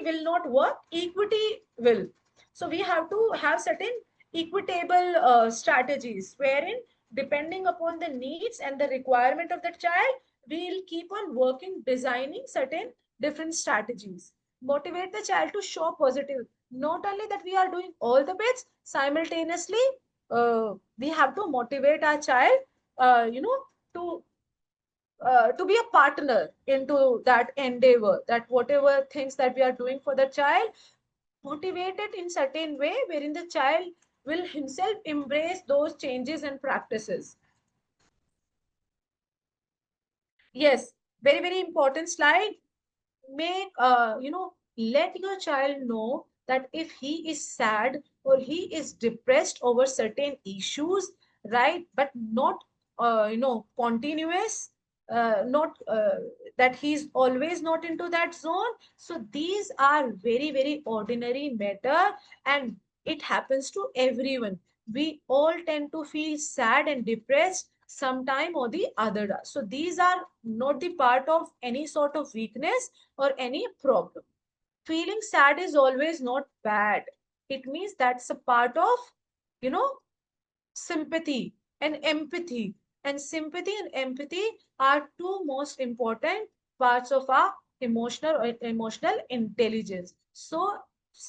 will not work, equity will. So we have to have certain equitable strategies, wherein depending upon the needs and the requirement of the child, we'll keep on working, designing certain different strategies. Motivate the child to show positive. Not only that we are doing all the bits, simultaneously we have to motivate our child, to to be a partner into that endeavor, that whatever things that we are doing for the child, motivate it in certain way wherein the child will himself embrace those changes and practices. Yes, very, very important slide. Make let your child know that if he is sad or he is depressed over certain issues, right, but not continuous, not that he's always not into that zone. So these are very, very ordinary matter, and it happens to everyone. We all tend to feel sad and depressed sometime or the other. So these are not the part of any sort of weakness or any problem. Feeling sad is always not bad. It means that's a part of, you know, sympathy and empathy. And sympathy and empathy are two most important parts of our emotional intelligence. So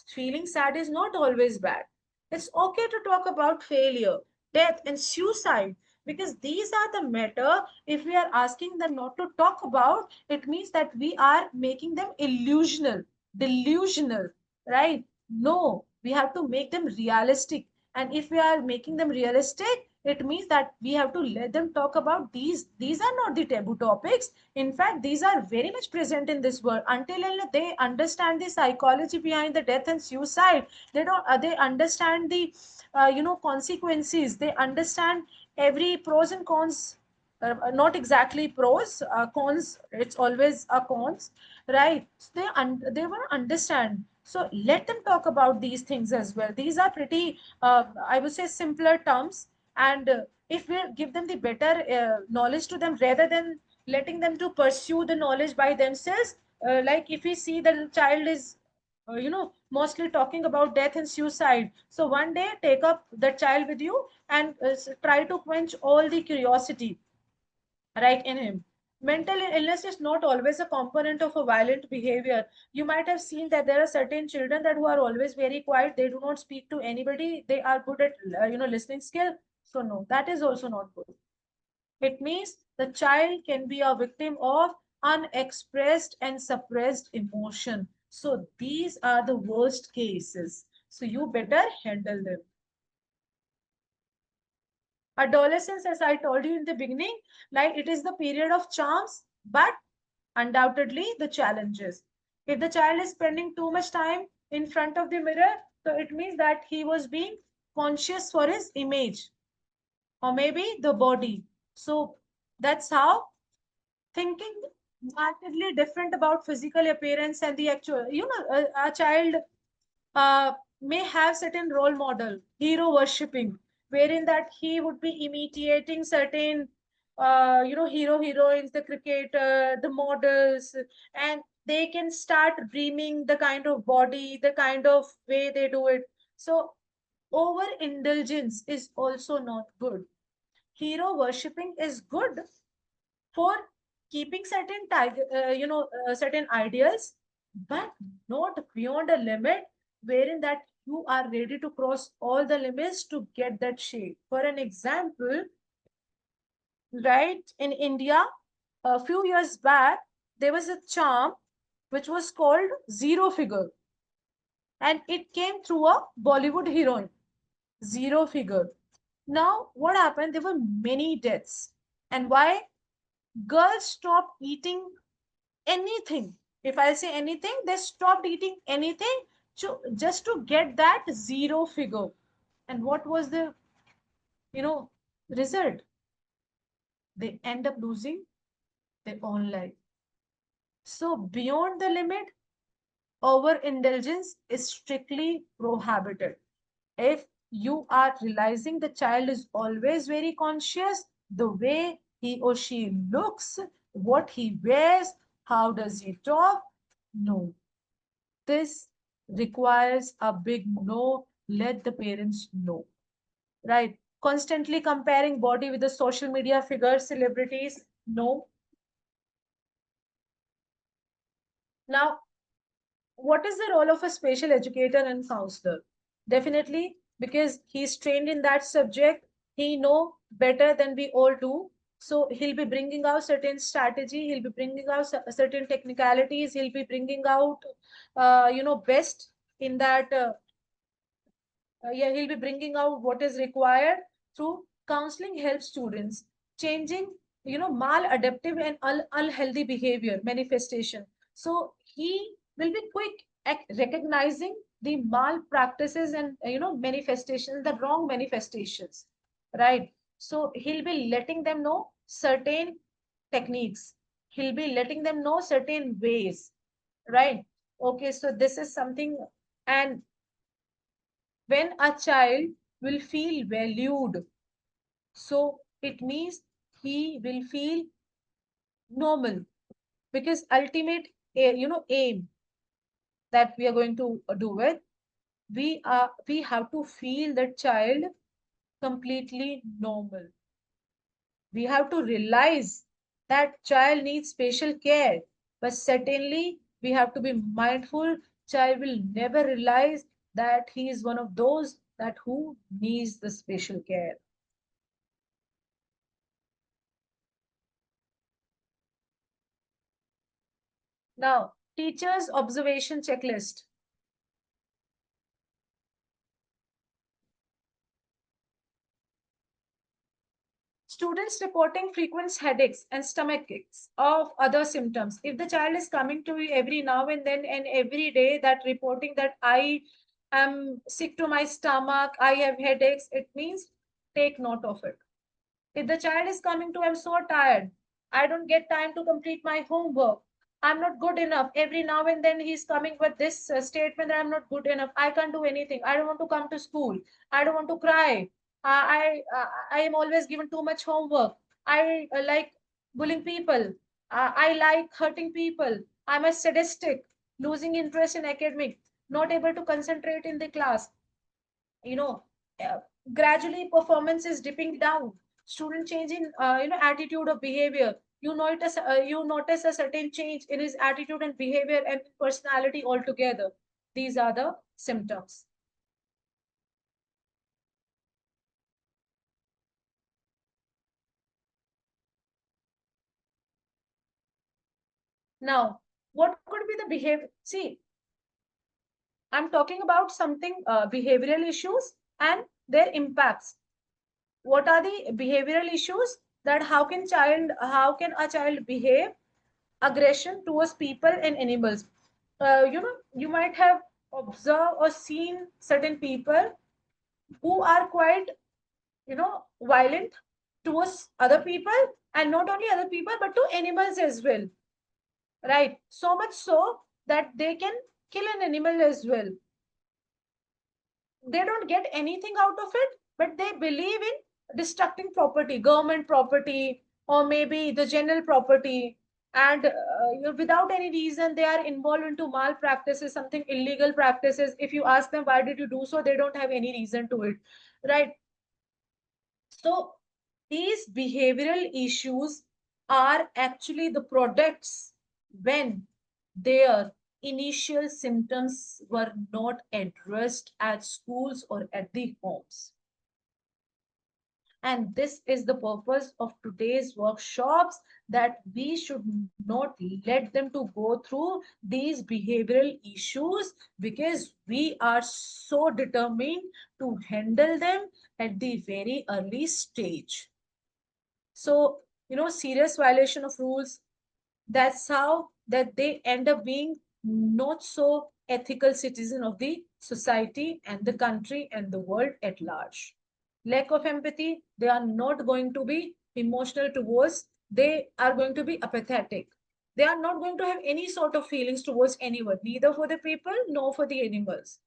feeling sad is not always bad. It's okay to talk about failure, death, and suicide, because these are the matter. If we are asking them not to talk about, it means that we are making them illusional, delusional, right? No, we have to make them realistic. And if we are making them realistic, it means that we have to let them talk about these are not the taboo topics. In fact, these are very much present in this world. Until they understand the psychology behind the death and suicide, they don't they understand the consequences. They understand every pros and cons. Not exactly pros, cons, it's always a cons, right? So they will understand. So let them talk about these things as well. These are pretty, I would say, simpler terms. And if we give them the better knowledge to them, rather than letting them to pursue the knowledge by themselves, like if we see the child is mostly talking about death and suicide, so one day take up the child with you and try to quench all the curiosity right in him. Mental illness is not always a component of a violent behavior. You might have seen that there are certain children that who are always very quiet. They do not speak to anybody. They are good at listening skill. So no, that is also not good. It means the child can be a victim of unexpressed and suppressed emotion. So these are the worst cases. So you better handle them. Adolescence, as I told you in the beginning, like it is the period of charms, but undoubtedly the challenges. If the child is spending too much time in front of the mirror, so it means that he was being conscious for his image or maybe the body. So that's how thinking markedly different about physical appearance and the actual, a child uh, may have certain role model, hero worshipping, wherein that he would be imitating certain, hero heroines, the cricketer, the models, and they can start dreaming the kind of body, the kind of way they do it. So overindulgence is also not good. Hero worshipping is good for keeping certain certain ideals, but not beyond a limit wherein that you are ready to cross all the limits to get that shape. For an example, right, in India a few years back, there was a charm which was called zero figure, and it came through a Bollywood heroine. Zero figure. Now what happened, there were many deaths. And why? Girls stopped eating anything. If I say anything, they stopped eating anything just to get that zero figure. And what was the you know result? They end up losing their own life. So beyond the limit, overindulgence is strictly prohibited. If you are realizing the child is always very conscious, the way he or she looks, what he wears, how does he talk, no, this requires a big no. Let the parents know, right? Constantly comparing body with the social media figures, celebrities, no. Now, what is the role of a special educator and counselor? Definitely, because he's trained in that subject, he know better than we all do. So he'll be bringing out certain strategy, he'll be bringing out certain technicalities, he'll be bringing out, best in that. Yeah, he'll be bringing out what is required through counseling, help students changing, maladaptive and unhealthy behavior manifestation. So he will be quick at recognizing the mal practices and manifestations, the wrong manifestations, right? So he'll be letting them know certain techniques, he'll be letting them know certain ways, right? Okay, so this is something. And when a child will feel valued, so it means he will feel normal, because ultimate aim that we are going to do with, we have to feel that child completely normal. We have to realize that child needs special care, but certainly we have to be mindful child will never realize that he is one of those that who needs the special care. Now, teacher's observation checklist. Students reporting frequent headaches and stomach aches of other symptoms. If the child is coming to you every now and then and every day that reporting that I am sick to my stomach, I have headaches, it means take note of it. If the child is coming to, I'm so tired, I don't get time to complete my homework, I'm not good enough. Every now and then he's coming with this statement that I'm not good enough, I can't do anything, I don't want to come to school, I don't want to cry, I am always given too much homework, I like bullying people, I like hurting people, I'm a sadistic, losing interest in academic, not able to concentrate in the class, you know uh, gradually performance is dipping down, student change in attitude or behavior, you notice a certain change in his attitude and behavior and personality altogether. These are the symptoms. Now, what could be the behavior? See, I'm talking about something, behavioral issues and their impacts. What are the behavioral issues? That how can a child behave aggression towards people and animals? You might have observed or seen certain people who are quite, violent towards other people, and not only other people but to animals as well, right? So much so that they can kill an animal as well. They don't get anything out of it, but they believe in destructing property, government property, or maybe the general property, and without any reason they are involved into malpractices, something illegal practices. If you ask them why did you do so, they don't have any reason to it, right? So these behavioral issues are actually the products when their initial symptoms were not addressed at schools or at the homes. And this is the purpose of today's workshops, that we should not let them to go through these behavioral issues, because we are so determined to handle them at the very early stage. So, serious violation of rules, that's how that they end up being not so ethical citizen of the society and the country and the world at large. Lack of empathy, they are not going to be emotional towards, they are going to be apathetic. They are not going to have any sort of feelings towards anyone, neither for the people nor for the animals.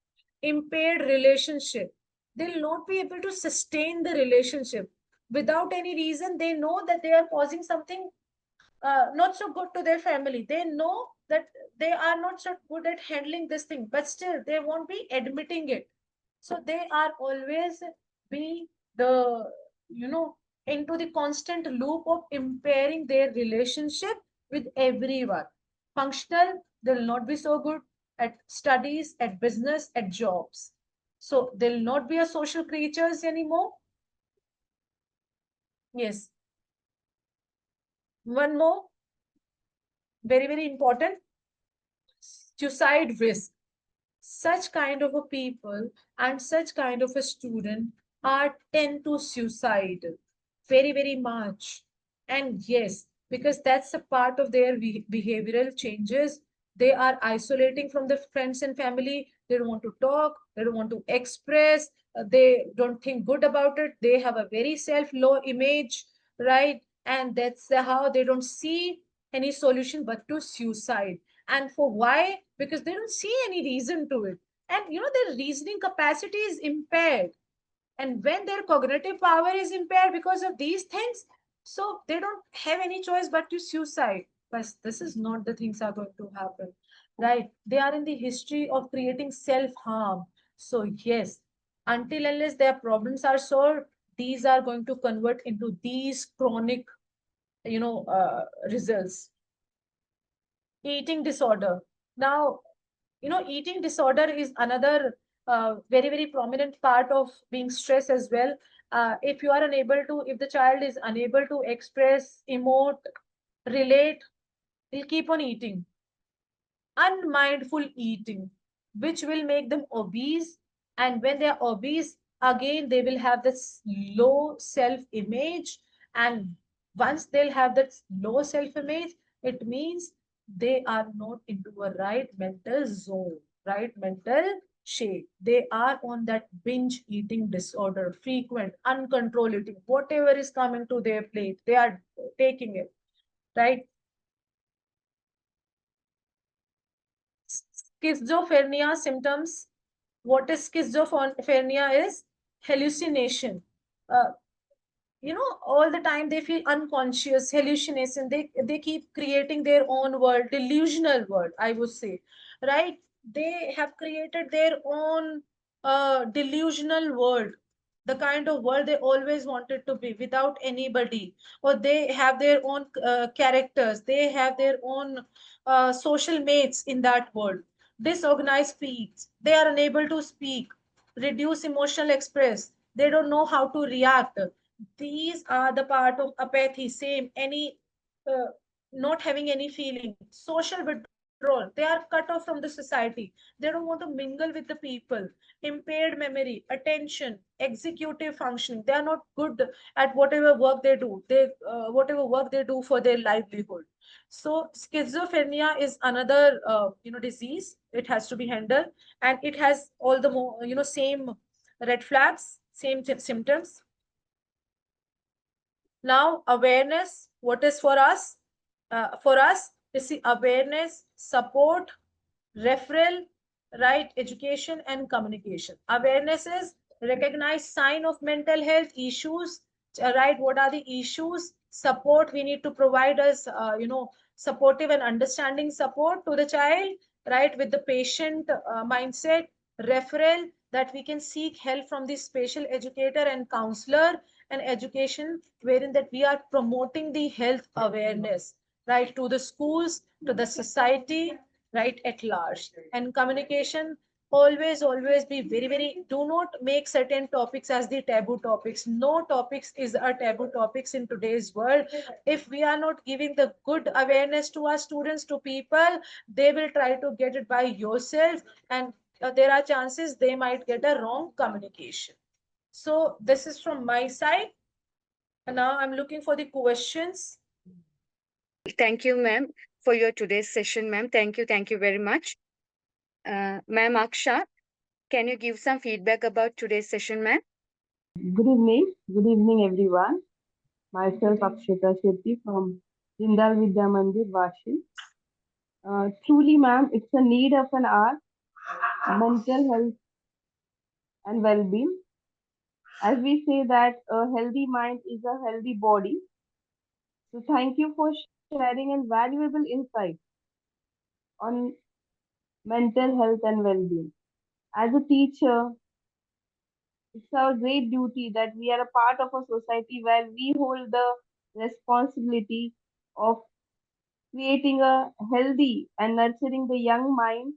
Impaired relationship, they'll not be able to sustain the relationship without any reason. They know that they are causing something not so good to their family. They know that they are not so good at handling this thing, but still they won't be admitting it. So they are always be the, you know, into the constant loop of impairing their relationship with everyone. Functional, they'll not be so good at studies, at business, at jobs. So they'll not be a social creatures anymore. Yes. One more, very, very important, suicide risk. Such kind of a people and such kind of a student are tend to suicide very, very much. And yes, because that's a part of their behavioral changes. They are isolating from the friends and family. They don't want to talk, they don't want to express, they don't think good about it, they have a very self low image, right? And that's how they don't see any solution but to suicide. And for why? Because they don't see any reason to it. And their reasoning capacity is impaired. And when their cognitive power is impaired because of these things, so they don't have any choice but to suicide. But this is not the things are going to happen, right? They are in the history of creating self harm. So yes, until unless their problems are solved, these are going to convert into these chronic, results. Eating disorder. Now, eating disorder is another very, very prominent part of being stressed as well. If you are unable to, if the child is unable to express, emote, relate, he'll keep on eating. Unmindful eating, which will make them obese. And when they are obese, again, they will have this low self image. And once they'll have that low self image, it means they are not into a right mental zone, right mental shape. They are on that binge eating disorder, frequent, uncontrolled eating. Whatever is coming to their plate, they are taking it, right? Schizophrenia symptoms. What is schizophrenia is hallucination. Uh, all the time they feel unconscious, hallucination. They keep creating their own world, delusional world, I would say, right? They have created their own delusional world, the kind of world they always wanted to be without anybody. Or they have their own characters, they have their own social mates in that world. Disorganized speech, they are unable to speak, reduce emotional express, they don't know how to react. These are the part of apathy, same, any uh, not having any feeling, social withdrawal. They are cut off from the society, they don't want to mingle with the people. Impaired memory, attention, executive functioning, they are not good at whatever work they do, whatever work they do for their livelihood. So schizophrenia is another disease. It has to be handled, and it has all the more same red flags, same symptoms. Now, awareness, what is for us? For us, is the awareness, support, referral, right, education and communication. Awareness is recognize sign of mental health issues, right? What are the issues? Support, we need to provide us, supportive and understanding support to the child, right, with the patient mindset. Referral, that we can seek help from the special educator and counselor. And education, wherein that we are promoting the health awareness, right, to the schools, to the society, right, at large. And communication, always be very, very, do not make certain topics as the taboo topics. No topics is a taboo topics in today's world. If we are not giving the good awareness to our students, to people, they will try to get it by yourself. And there are chances they might get a wrong communication. So this is from my side. And now I'm looking for the questions. Thank you, ma'am, for your today's session, ma'am. Thank you very much. Ma'am Aksha, can you give some feedback about today's session, ma'am? Good evening, everyone. Myself, Akshita Shetty from Jindal Vidya Mandir, Vashi. Truly, ma'am, it's a need of an hour, mental health and well-being. As we say that a healthy mind is a healthy body. So thank you for sharing a valuable insight on mental health and well-being. As a teacher, it's our great duty that we are a part of a society where we hold the responsibility of creating a healthy and nurturing the young mind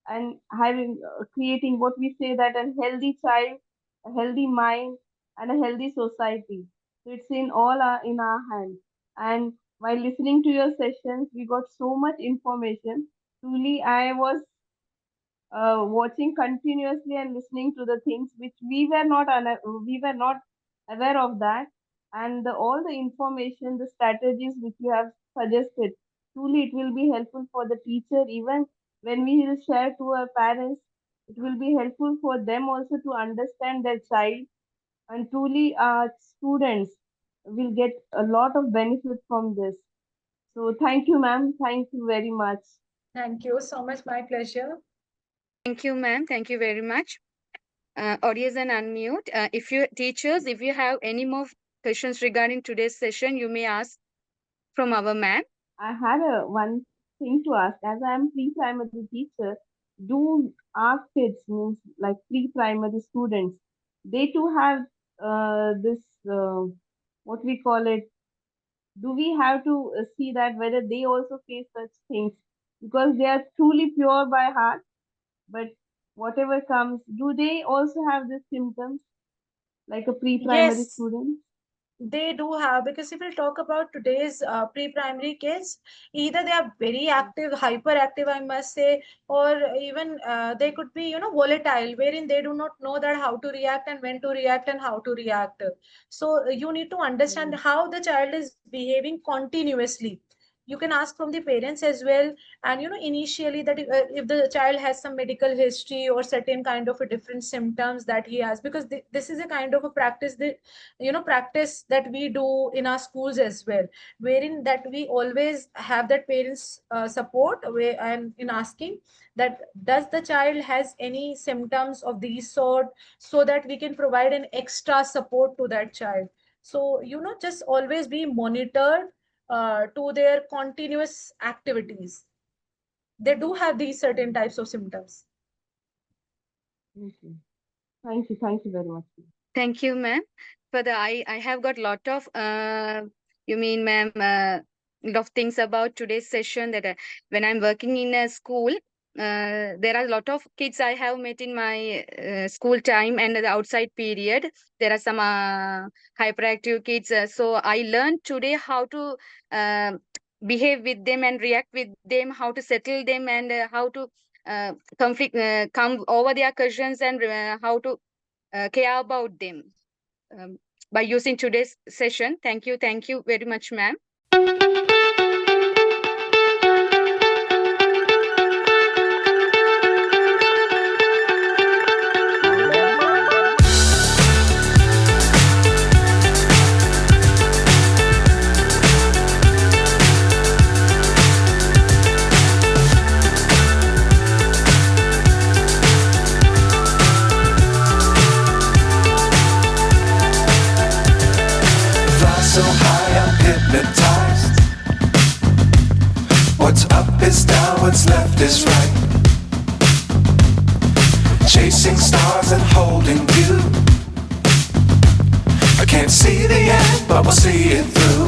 and having creating what we say that a healthy child, a healthy mind, and a healthy society. So it's in all our in our hands. And While listening to your sessions, we got so much information. Truly, I was watching continuously and listening to the things which we were not aware of that, and all the information, the strategies which you have suggested. Truly, it will be helpful for the teacher even when we will share to our parents. It will be helpful for them also to understand their child, and truly, our students will get a lot of benefit from this. So, thank you, ma'am. Thank you very much. Thank you so much. My pleasure. Thank you, ma'am. Thank you very much. Audience and unmute. If you teachers, if you have any more questions regarding today's session, you may ask from our ma'am. I had one thing to ask. As I am pre-primary teacher, do our kids, means like pre-primary students, they too have this what we call it? Do we have to see that whether they also face such things because they are truly pure by heart, but whatever comes, do they also have these symptoms like a pre-primary Yes, student? they do have, because if we talk about today's pre-primary kids, either they are very active, hyperactive, I must say, or even they could be, volatile, wherein they do not know that how to react and when to react and how to react. So you need to understand Mm, how the child is behaving continuously. You can ask from the parents as well, and initially that if the child has some medical history or certain kind of a different symptoms that he has, because this is a kind of a practice that practice that we do in our schools as well, wherein that we always have that parents support and in asking that does the child has any symptoms of these sort, so that we can provide an extra support to that child. So just always be monitored to their continuous activities. They do have these certain mm, types of symptoms. okay. Thank you. Thank you very much. Thank you, ma'am. For the I have got lot of you mean, ma'am, lot of things about today's session that when I'm working in a school, there are a lot of kids I have met in my school time and the outside period. There are some hyperactive kids. So I learned today how to behave with them and react with them, how to settle them, and how to come over their questions, and how to care about them um, by using today's session. Thank you very much, ma'am. Fly so high, I'm hypnotized. What's up is down, what's left is right. Chasing stars and holding you. I can't see the end, but we'll see it through.